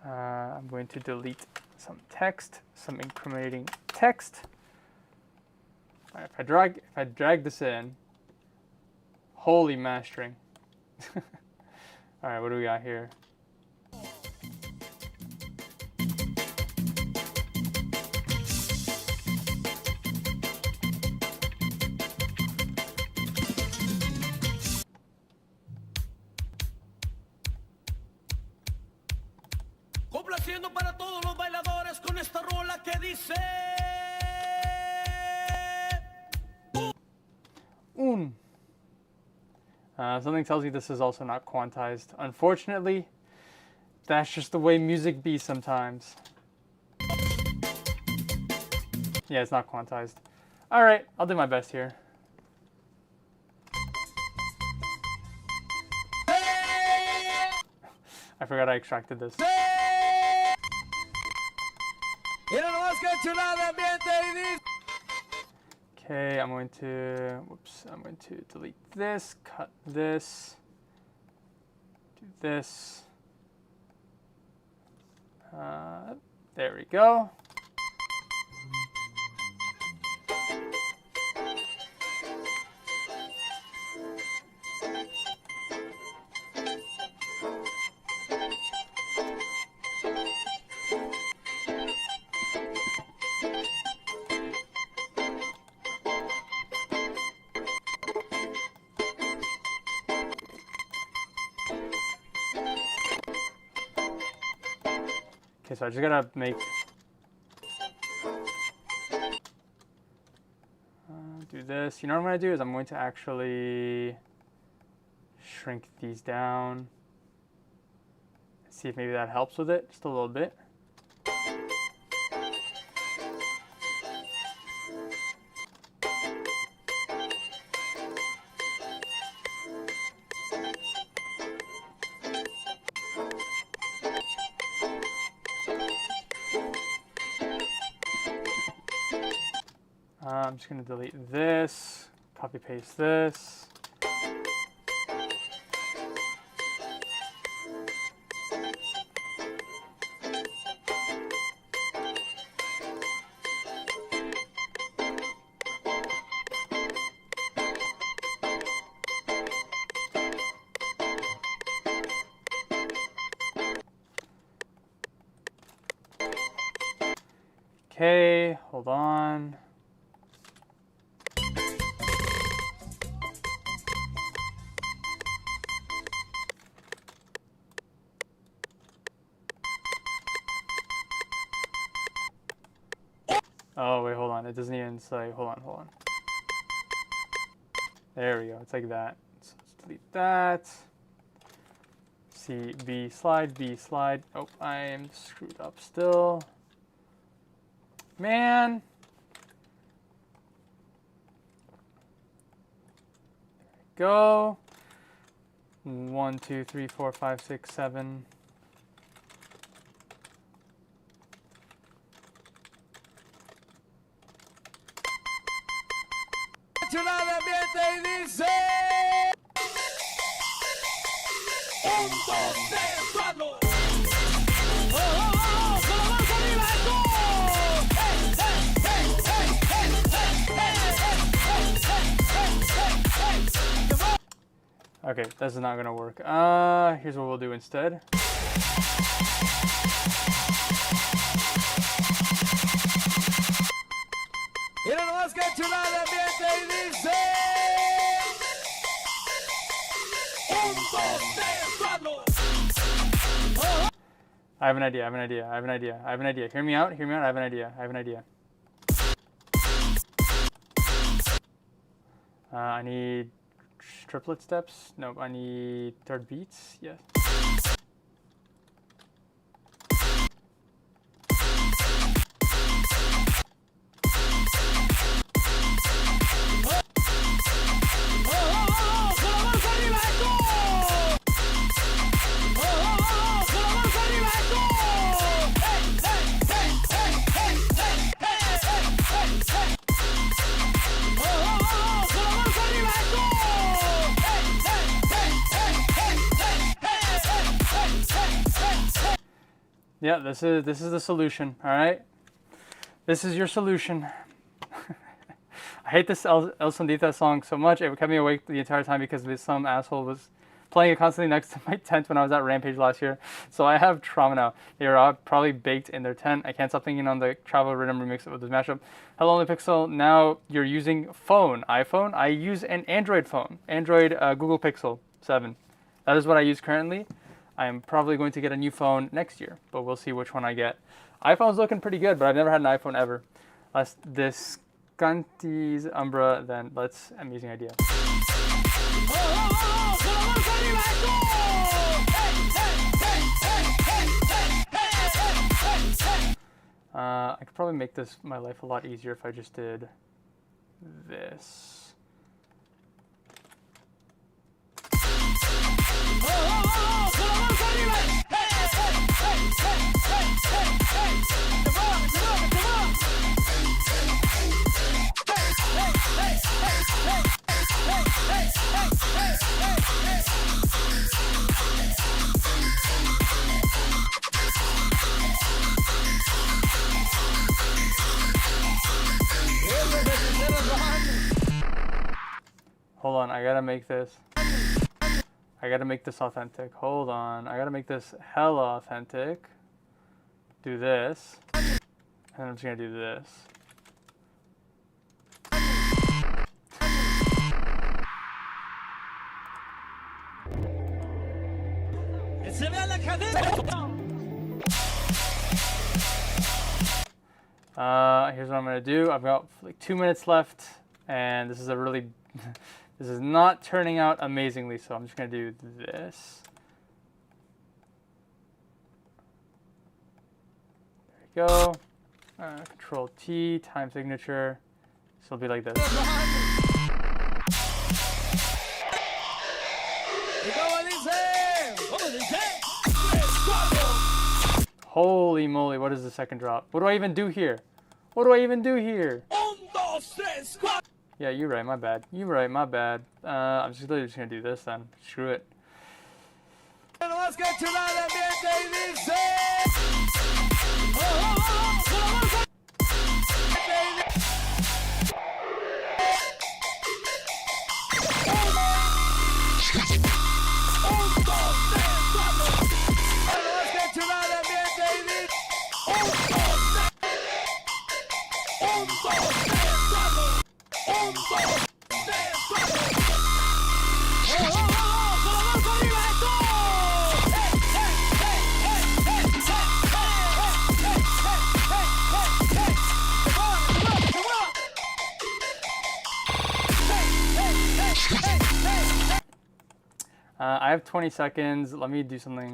I'm going to delete some text, some incriminating text. All right, if I drag this in, holy mastering. All right, what do we got here? Complaciendo para todos los bailadores con esta rola que dice... Something tells me this is also not quantized. Unfortunately, that's just the way music be sometimes. Yeah, it's not quantized. All right, I'll do my best here. I forgot I extracted this. Okay, I'm going to delete this, cut this, do this. There we go. Okay, so I just gotta make Do this. You know what I'm going to do is I'm going to actually shrink these down. See if maybe that helps with it just a little bit. I'm just going to delete this, copy paste this. Okay, hold on. Oh, wait, hold on. It doesn't even say, hold on. There we go. It's like that. So let's delete that. C, B slide. Oh, I am screwed up still. Man. There we go. 1, 2, 3, 4, 5, 6, 7. Okay, this is not gonna work. Here's what we'll do instead. I have an idea. Hear me out. I have an idea. I need triplet steps. Nope, I need third beats. Yes. Yeah, this is the solution. All right, this is your solution. I hate this El Sondita song so much. It kept me awake the entire time because some asshole was playing it constantly next to my tent when I was at Rampage last year. So I have trauma now. They are probably baked in their tent. I can't stop thinking on the Travel Rhythm remix of this mashup. Hello, Only Pixel. Now you're using iPhone. I use an Android phone. Google Pixel 7. That is what I use currently. I am probably going to get a new phone next year, but we'll see which one I get. iPhone's looking pretty good, but I've never had an iPhone ever. This Scanti's Umbra, then amazing idea. I could probably make my life a lot easier if I just did this. Hold on, I gotta make this authentic. Hold on, I gotta make this hella authentic. Do this, and I'm just gonna do this. Here's what I'm gonna do. I've got like 2 minutes left, and this is a really, this is not turning out amazingly, so I'm just gonna do this. There we go. Control T, time signature. So it'll be like this. Holy moly, what is the second drop? What do I even do here? What do I even do here? Yeah, you're right, my bad. You're right, my bad. I'm just literally just gonna do this then. Screw it. I have 20 seconds. Let me do something.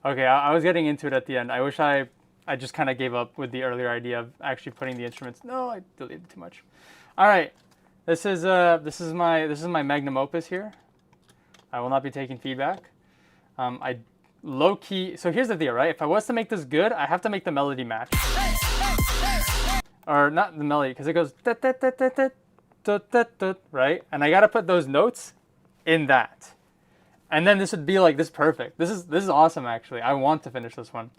Okay, I was getting into it at the end. I wish I just kind of gave up with the earlier idea of actually putting the instruments. No, I deleted too much. All right, this is my magnum opus here. I will not be taking feedback. I low key. So here's the deal, right? If I was to make this good, I have to make the melody match, or not the melody, because it goes da, da, da, da, da, da, da, da, right? And I gotta put those notes in that. And then this would be like this perfect. This is awesome actually. I want to finish this one.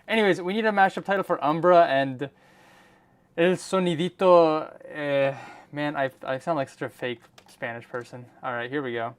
Anyways, we need a mashup title for Umbra and El Sonidito. Man, I sound like such a fake Spanish person. All right, here we go.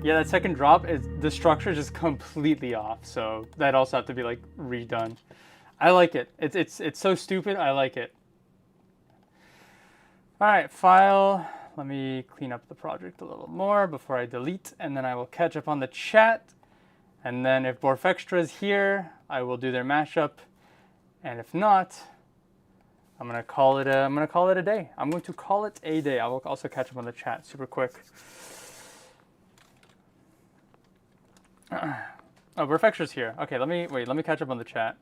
Yeah, that second drop is the structure is just completely off. So that also have to be like redone. I like it. It's so stupid. I like it. All right, file. Let me clean up the project a little more before I delete, and then I will catch up on the chat. And then if Borfextra is here, I will do their mashup. And if not, I'm gonna call it a day. I'm going to call it a day. I will also catch up on the chat super quick. Oh, Borfextra's here. Okay, let me catch up on the chat.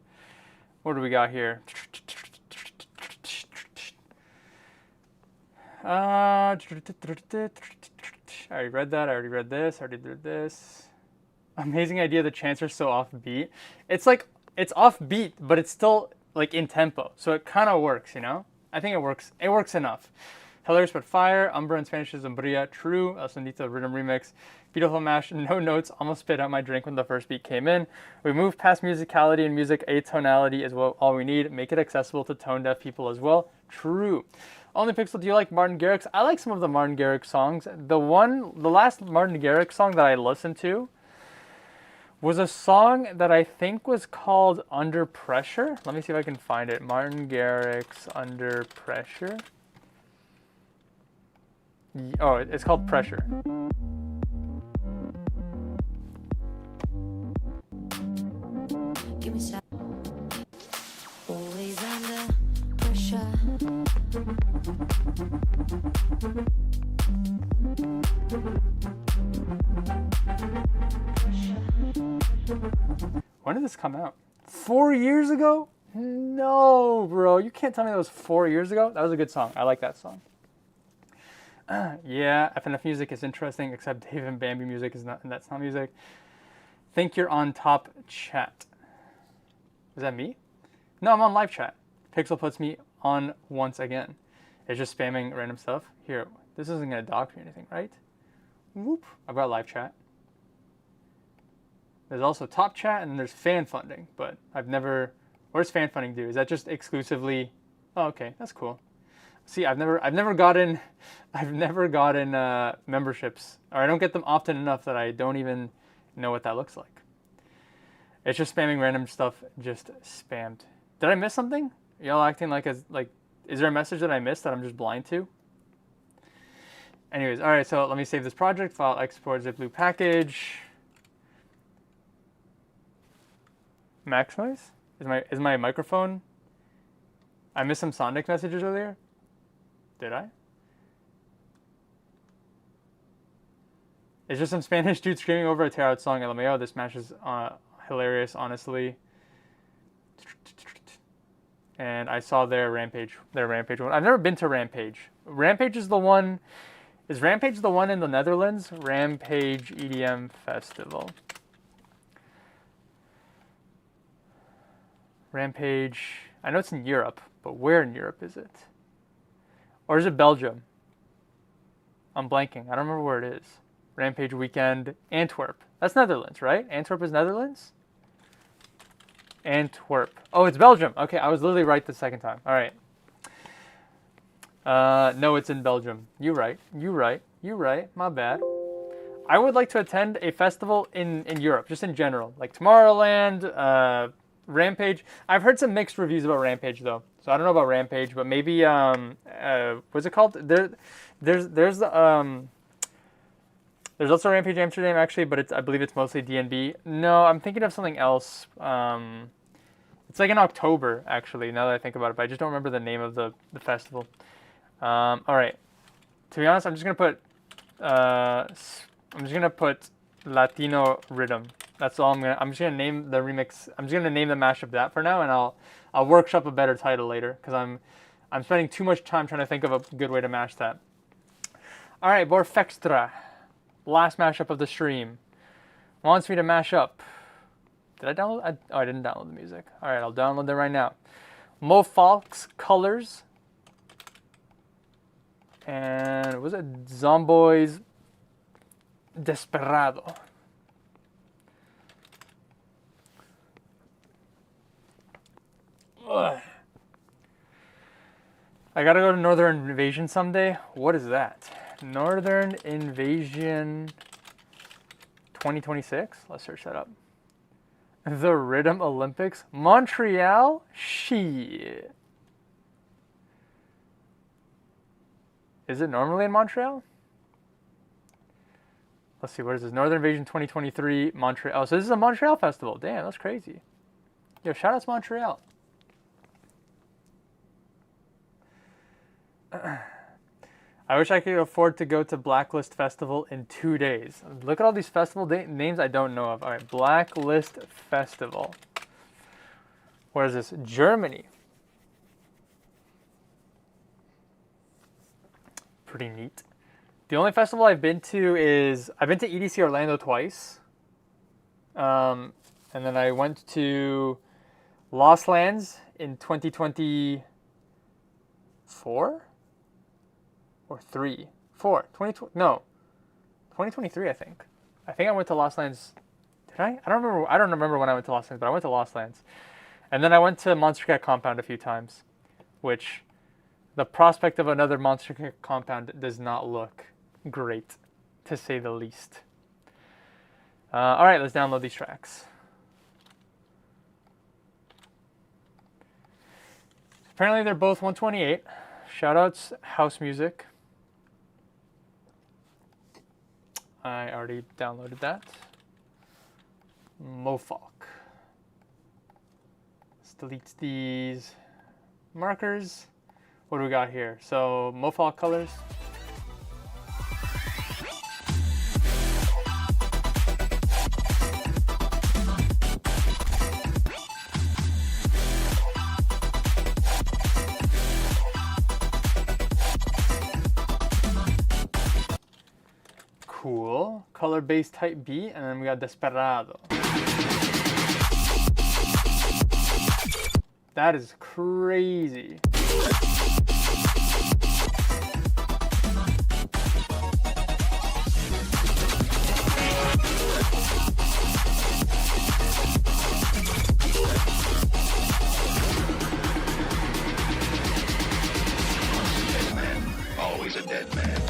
What do we got here? I already read that. I already read this. I already did this. Amazing idea. The chants are so offbeat. It's like it's offbeat, but it's still like in tempo, so it kind of works. You know, I think it works. It works enough. Hilarious but fire. Umbra in Spanish is Umbria. True. El Sandito rhythm remix. Beautiful mash. No notes. Almost spit out my drink when the first beat came in. We moved past musicality and music. Atonality is all we need. Make it accessible to tone deaf people as well. True. Only Pixel, do you like Martin Garrix? I like some of the Martin Garrix songs. The last Martin Garrix song that I listened to was a song that I think was called Under Pressure. Let me see if I can find it. Martin Garrix, Under Pressure. Oh, it's called Pressure. Give me some. Always under pressure. When did this come out? 4 years ago? No, bro. You can't tell me that was 4 years ago. That was a good song. I like that song. Yeah, FNF music is interesting, except Dave and Bambi music is not, and that's not music. Think you're on top chat. Is that me? No, I'm on live chat. Pixel puts me on once again. It's just spamming random stuff. Here, this isn't gonna dock me or anything, right? Whoop. I've got live chat. There's also top chat and there's fan funding, but I've never. What does fan funding do? Is that just exclusively? Oh, okay, that's cool. See, I've never gotten memberships, or I don't get them often enough that I don't even know what that looks like. It's just spamming random stuff, just spammed. Did I miss something? Y'all acting like is there a message that I missed that I'm just blind to? Anyways, all right. So let me save this project. File export zip-loop package. Max noise? Is my microphone? I missed some Sonic messages earlier. Did I? It's just some Spanish dude screaming over a tear-out song. LMAO, this match is hilarious, honestly. And I saw their Rampage one. I've never been to Rampage. Rampage is the one. Is Rampage the one in the Netherlands? Rampage EDM Festival. Rampage. I know it's in Europe, but where in Europe is it? Or is it Belgium? I'm blanking. I don't remember where it is. Rampage Weekend, Antwerp. That's Netherlands, right? Antwerp is Netherlands? Antwerp. Oh, it's Belgium. Okay, I was literally right the second time. All right. No, it's in Belgium. You right. My bad. I would like to attend a festival in Europe, just in general. Like Tomorrowland, Rampage. I've heard some mixed reviews about Rampage, though. So I don't know about Rampage, but maybe, what's it called? There's also Rampage Amsterdam, actually, but I believe it's mostly DNB. No, I'm thinking of something else. It's like in October, actually, now that I think about it, but I just don't remember the name of the festival. All right. To be honest, I'm just gonna put Latino Rhythm. That's all I'm just gonna name the remix. I'm just gonna name the mashup that for now, and I'll workshop a better title later, because I'm spending too much time trying to think of a good way to mash that. All right, Borfextra. Last mashup of the stream. Wants me to mash up. Did I download? I didn't download the music. All right, I'll download it right now. Mo Falk's Colors. And was it Zomboys Desperado? Ugh. I gotta go to Northern Invasion someday. What is that? Northern Invasion 2026? Let's search that up. The Rhythm Olympics? Montreal? Shit. Is it normally in Montreal? Let's see, what is this? Northern Invasion 2023, Montreal. Oh, so this is a Montreal festival. Damn, that's crazy. Yo, shout out to Montreal. I wish I could afford to go to Blacklist Festival in 2 days. Look at all these festival names I don't know of. All right, Blacklist Festival. Where is this? Germany. Pretty neat. The only festival I've been to is I've been to EDC Orlando twice, and then I went to Lost Lands in 2024 or 2023 I think. I think I went to Lost Lands. Did I? I don't remember when I went to Lost Lands, but I went to Lost Lands, and then I went to Monster Cat Compound a few times, which the prospect of another Monster Cat Compound does not look great, to say the least. All right, let's download these tracks. Apparently they're both 128. Shoutouts House Music. I already downloaded that. Mofalk. Let's delete these markers. What do we got here? So Mofalk colors. Cool. Color base type B, and then we got Desperado. That is crazy. Always a dead man. Always a dead man.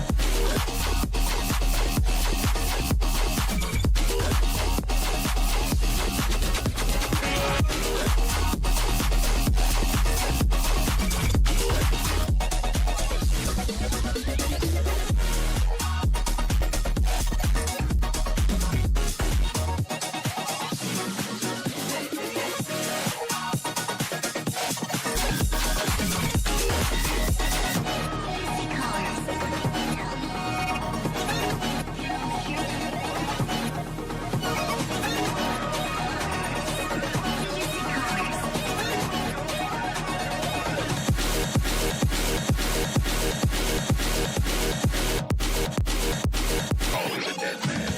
Always a dead man.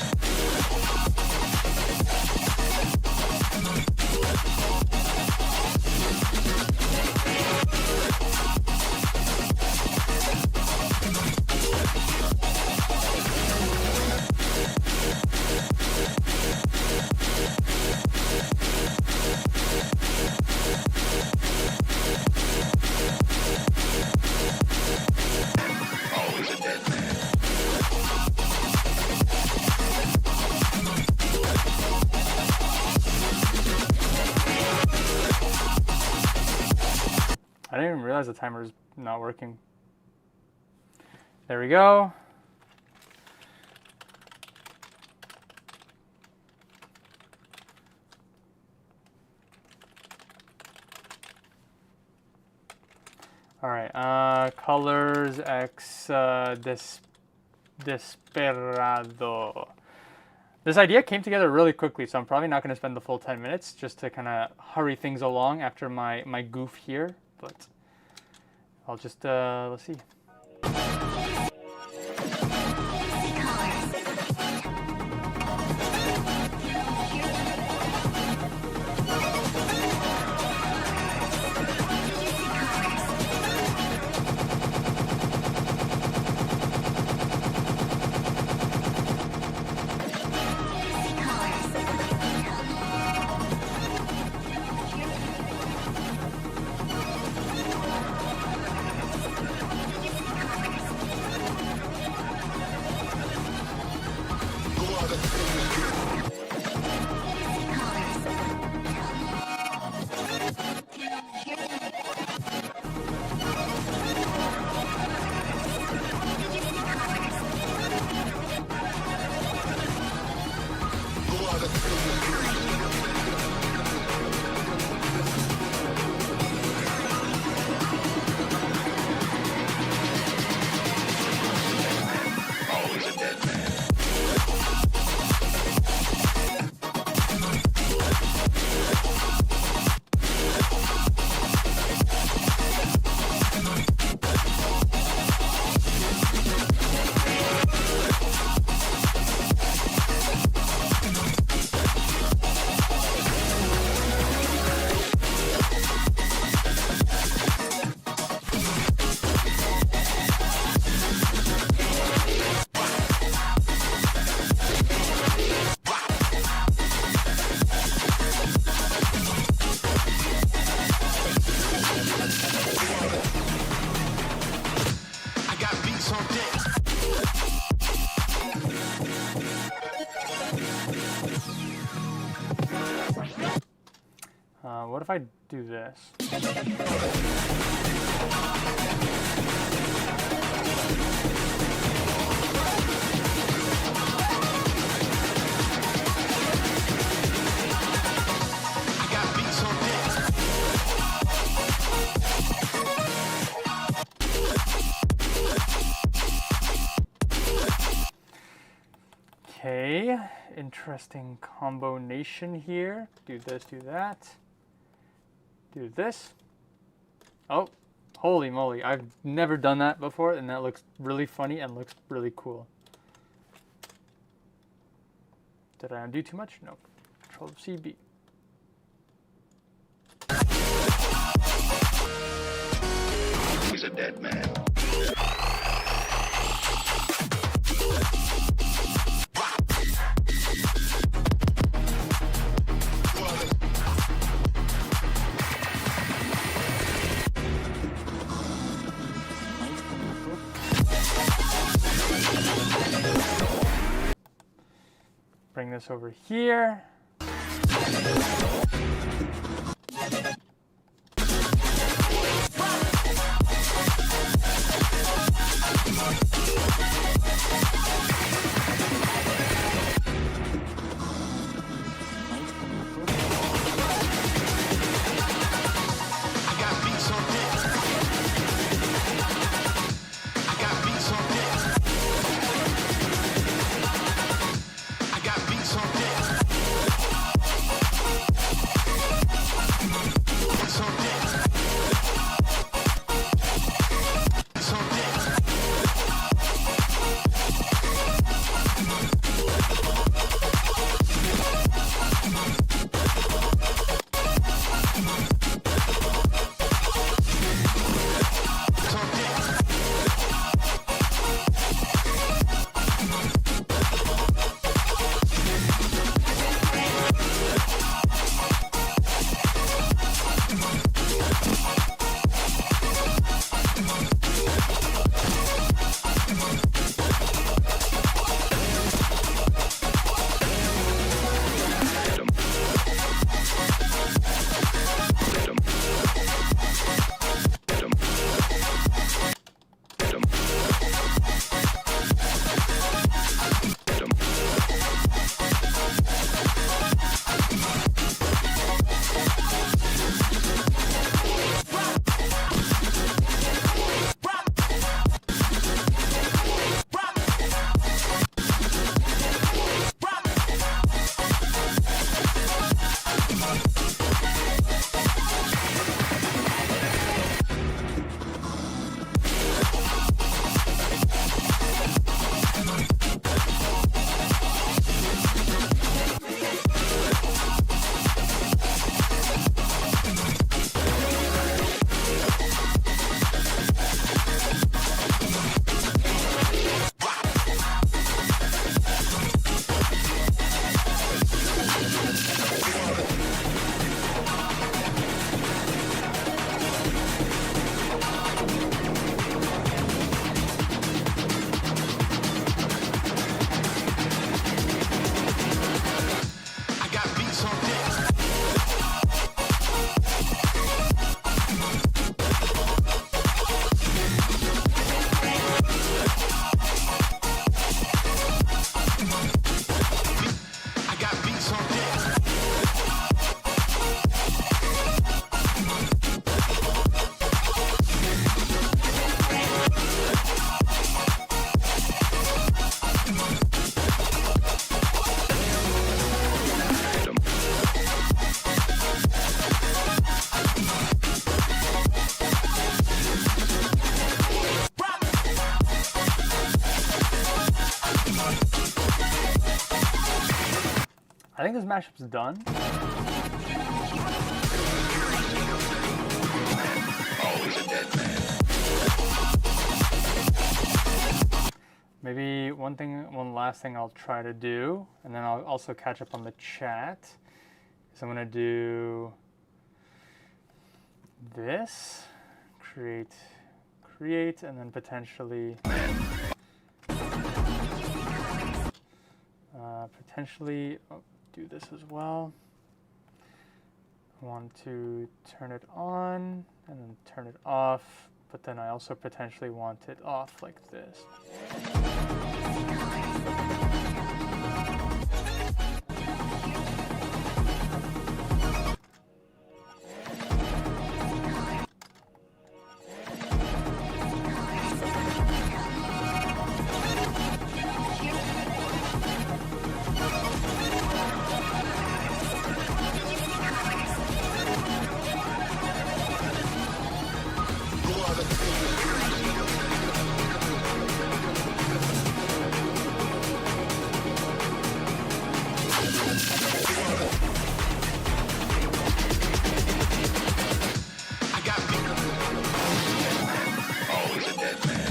I didn't even realize the timer is not working. There we go. All right, colors X Desperado. This idea came together really quickly, so I'm probably not going to spend the full 10 minutes just to kind of hurry things along after my goof here, but I'll just, let's see. if I do this? Okay, interesting combination here. Do this, do that. Do this. Oh, holy moly. I've never done that before, and that looks really funny and looks really cool. Did I undo too much? No. Control CB. He's a dead man. Bring this over here. I think this mashup's done. Always a dead man. Maybe one last thing I'll try to do, and then I'll also catch up on the chat, is I'm gonna do this, create, and then potentially do this as well. I want to turn it on and then turn it off, but then I also potentially want it off like this. Always a dead man.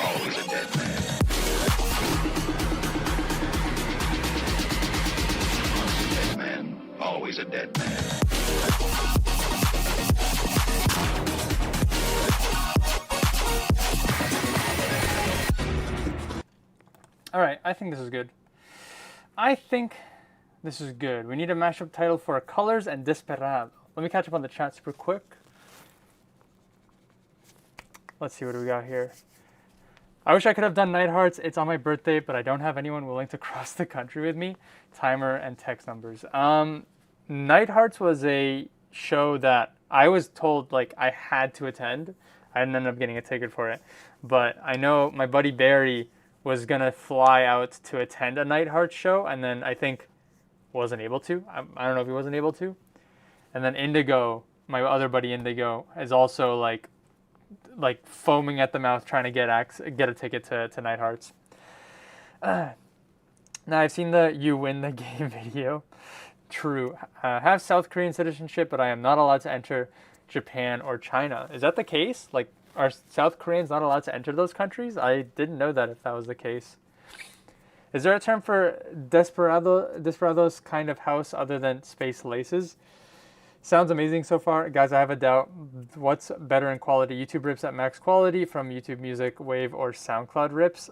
Always a dead man. Dead man. Always a dead man. All right, I think this is good. I think this is good. We need a mashup title for Colors and Desperado. Let me catch up on the chat super quick. Let's see what we got here. I wish I could have done Night Hearts. It's on my birthday, but I don't have anyone willing to cross the country with me. Timer and text numbers. Night Hearts was a show that I was told like I had to attend. I didn't end up getting a ticket for it, but I know my buddy Barry was gonna fly out to attend a Night Hearts show, and then I think wasn't able to. I don't know if he wasn't able to. And then Indigo, my other buddy Indigo, is also like foaming at the mouth trying to get a ticket to Night Hearts. Now I've seen the "you win the game" video. True. Have South Korean citizenship, but I am not allowed to enter Japan or China. Is that the case? Like, are South Koreans not allowed to enter those countries? I didn't know that if that was the case. Is there a term for Desperado's kind of house other than space laces? Sounds amazing so far. Guys, I have a doubt. What's better in quality? YouTube rips at max quality from YouTube Music, Wave, or SoundCloud rips?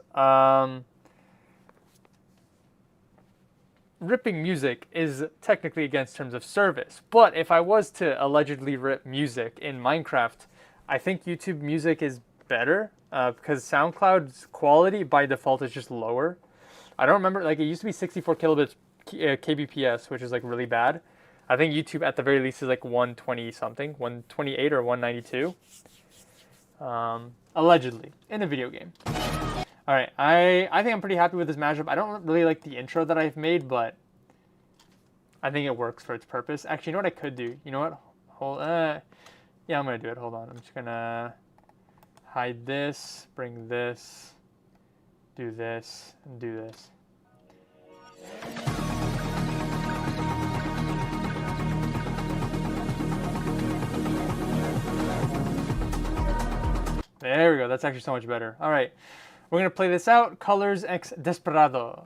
Ripping music is technically against terms of service. But if I was to allegedly rip music in Minecraft, I think YouTube Music is better because SoundCloud's quality by default is just lower. I don't remember, like it used to be 64 kilobits kbps, which is like really bad. I think YouTube at the very least is like 120 something, 128 or 192. Allegedly, in a video game. All right, I think I'm pretty happy with this mashup. I don't really like the intro that I've made, but I think it works for its purpose. Actually, you know what I could do? You know what? Yeah, I'm gonna do it. Hold on. I'm just gonna hide this, bring this, do this, and do this. There we go. That's actually so much better. All right. We're going to play this out. Colors X Desperado.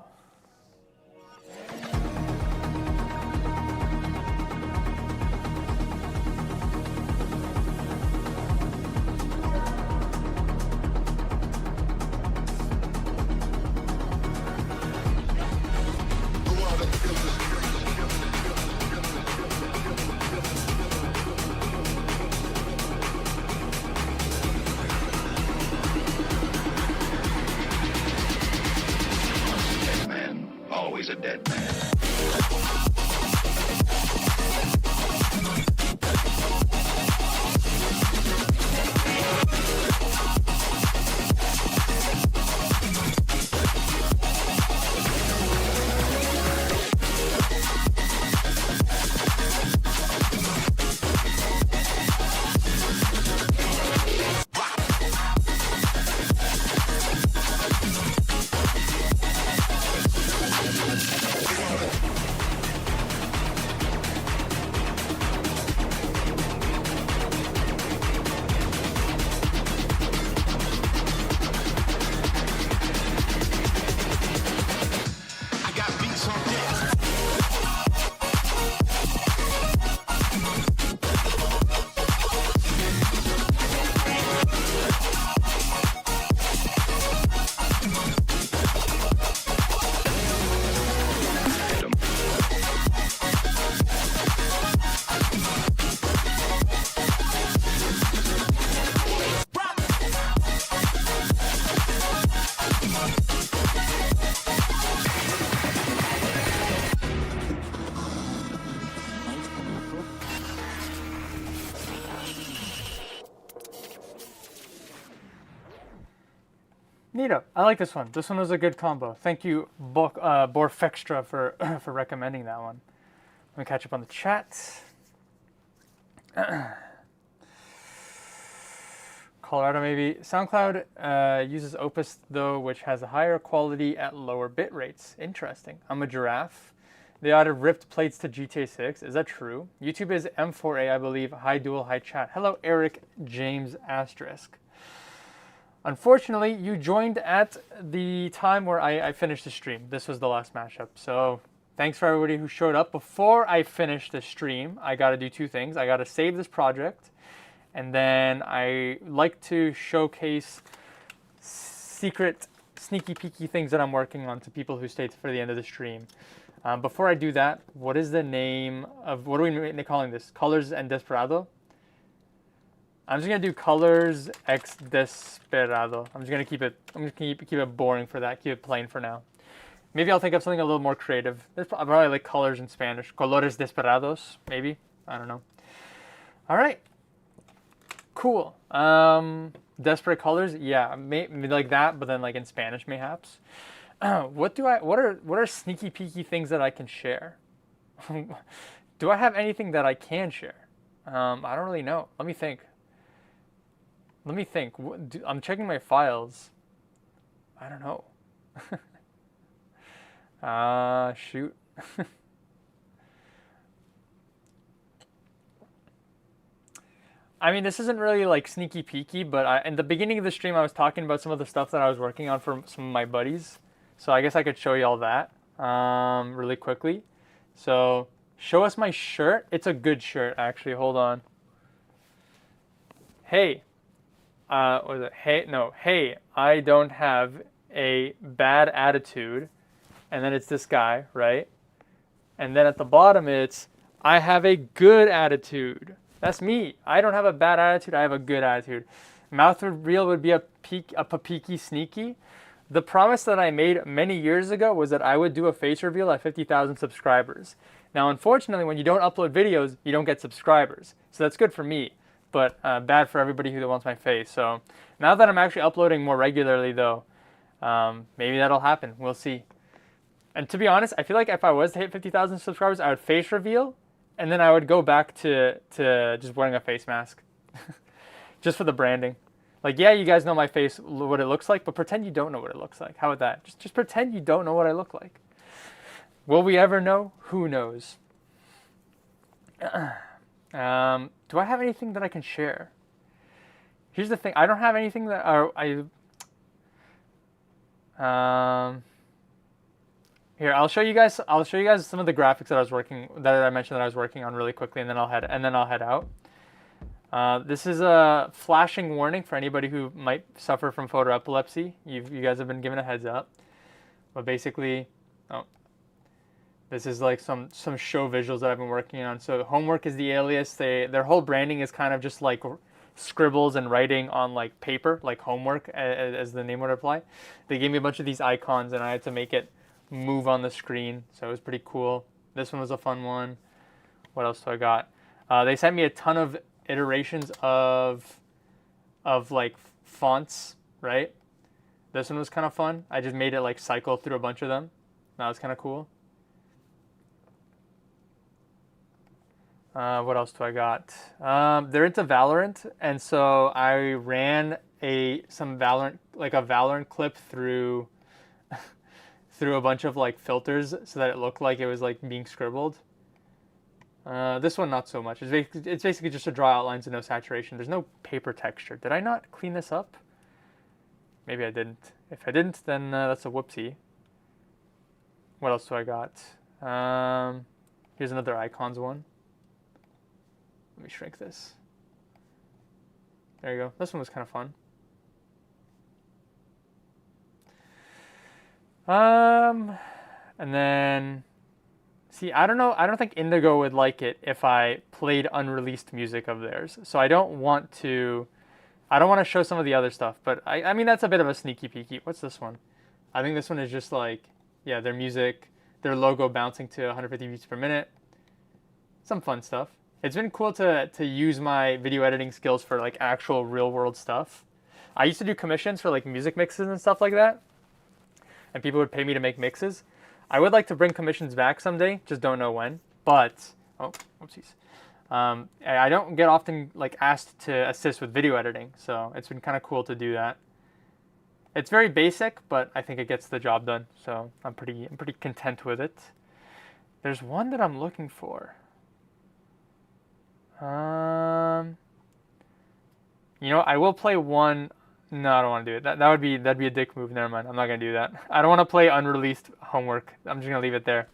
Dead man. Always a dead man. Neato. I like this one. This one was a good combo. Thank you, Borfextra, for for recommending that one. Let me catch up on the chat. Colorado maybe. SoundCloud uses Opus though, which has a higher quality at lower bit rates. Interesting. I'm a giraffe. They added ripped plates to GTA 6. Is that true? YouTube is M4A, I believe. Hi dual, hi chat. Hello, Eric James Asterisk. Unfortunately, you joined at the time where I finished the stream. This was the last mashup. So thanks for everybody who showed up. Before I finish the stream, I got to do two things. I got to save this project, and then I like to showcase secret, sneaky peeky things that I'm working on to people who stayed for the end of the stream. Before I do that, what is the name of, what are we calling this? Colors and Desperado? I'm just gonna do Colors X Desperado. I'm just gonna keep it boring for that. Keep it plain for now. Maybe I'll think of something a little more creative. There's probably like colors in Spanish. Colores Desperados, maybe. I don't know. All right. Cool. Desperate colors, yeah, maybe like that, but then like in Spanish, mayhaps. What are sneaky peeky things that I can share? Do I have anything that I can share? I don't really know. Let me think. I'm checking my files. I don't know. Shoot. I mean, this isn't really like sneaky peeky, but in the beginning of the stream, I was talking about some of the stuff that I was working on for some of my buddies. So I guess I could show you all that really quickly. So show us my shirt. It's a good shirt, actually. Hold on. Hey. What was it? Hey, no. Hey, I don't have a bad attitude. And then it's this guy, right? And then at the bottom, it's I have a good attitude. That's me. I don't have a bad attitude. I have a good attitude. Mouth reveal would be a papiki sneaky. The promise that I made many years ago was that I would do a face reveal at 50,000 subscribers. Now, unfortunately, when you don't upload videos, you don't get subscribers. So that's good for me, but bad for everybody who wants my face. So now that I'm actually uploading more regularly, though, maybe that'll happen. We'll see. And to be honest, I feel like if I was to hit 50,000 subscribers, I would face reveal, and then I would go back to just wearing a face mask. Just for the branding. Like, yeah, you guys know my face, what it looks like, but pretend you don't know what it looks like. How about that? Just pretend you don't know what I look like. Will we ever know? Who knows? Do I have anything that I can share? Here's the thing. I don't have anything that Here, I'll show you guys some of the graphics that I mentioned that I was working on really quickly, and then I'll head out. This is a flashing warning for anybody who might suffer from photoepilepsy. You guys have been given a heads up. But basically, this is like some show visuals that I've been working on. So homework is the alias. Their whole branding is kind of just like scribbles and writing on like paper, like homework, as the name would apply. They gave me a bunch of these icons, and I had to make it move on the screen. So it was pretty cool. This one was a fun one. What else do I got? They sent me a ton of iterations of like fonts, right? This one was kind of fun. I just made it like cycle through a bunch of them. That was kind of cool. What else do I got? They're into Valorant, and so I ran some Valorant clip through through a bunch of like filters so that it looked like it was like being scribbled. This one not so much. It's basically just to draw outlines and no saturation. There's no paper texture. Did I not clean this up? Maybe I didn't. If I didn't, then that's a whoopsie. What else do I got? Here's another icons one. Let me shrink this. There you go. This one was kind of fun. And then, see, I don't know. I don't think Indigo would like it if I played unreleased music of theirs. So I don't want to show some of the other stuff. But I mean, that's a bit of a sneaky peeky. What's this one? I think this one is just like, yeah, their music, their logo bouncing to 150 beats per minute. Some fun stuff. It's been cool to use my video editing skills for like actual real world stuff. I used to do commissions for like music mixes and stuff like that, and people would pay me to make mixes. I would like to bring commissions back someday, just don't know when. But oopsies. I don't get often like asked to assist with video editing, so it's been kind of cool to do that. It's very basic, but I think it gets the job done, so I'm pretty content with it. There's one that I'm looking for. You know, I will play one. No, I don't want to do it. That'd be a dick move. Never mind. I'm not gonna do that. I don't want to play unreleased homework. I'm just gonna leave it there.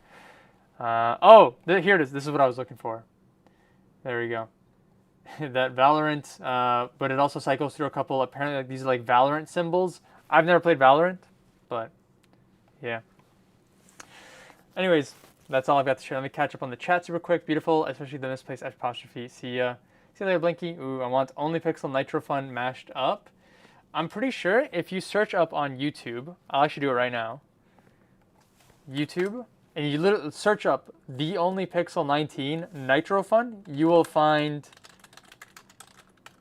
Here it is. This is what I was looking for. There we go. That Valorant, but it also cycles through a couple. Apparently, like, these are like Valorant symbols. I've never played Valorant, but yeah. Anyways, that's all I've got to share. Let me catch up on the chat super quick. Beautiful, especially the misplaced apostrophe. See ya. See you later, Blinky. Ooh, I want Only Pixel Nitro Fun mashed up. I'm pretty sure if you search up on YouTube, I'll actually do it right now. YouTube, and you literally search up The Only Pixel 19 Nitro Fun, you will find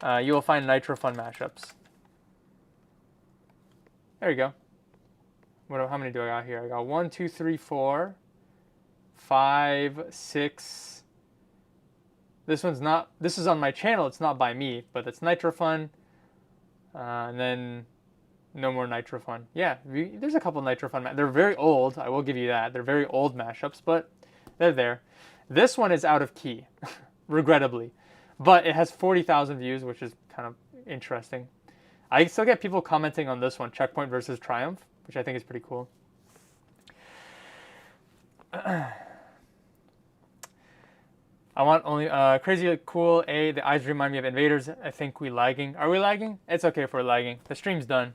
Nitro Fun mashups. There you go. How many do I got here? I got 1, 2, 3, 4, 5, 6. This is on my channel, it's not by me, but it's Nitro Fun. And then no more Nitro Fun. Yeah, there's a couple Nitro Fun. They're very old, I will give you that. They're very old mashups, but they're there. This one is out of key, regrettably. But it has 40,000 views, which is kind of interesting. I still get people commenting on this one, Checkpoint versus Triumph, which I think is pretty cool. I want only crazy cool. The eyes remind me of invaders. I think we lagging. Are we lagging? It's okay if we're lagging. The stream's done.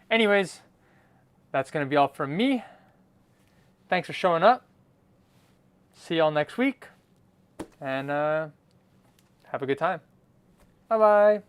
Anyways, that's gonna be all from me. Thanks for showing up. See y'all next week, and have a good time. Bye bye.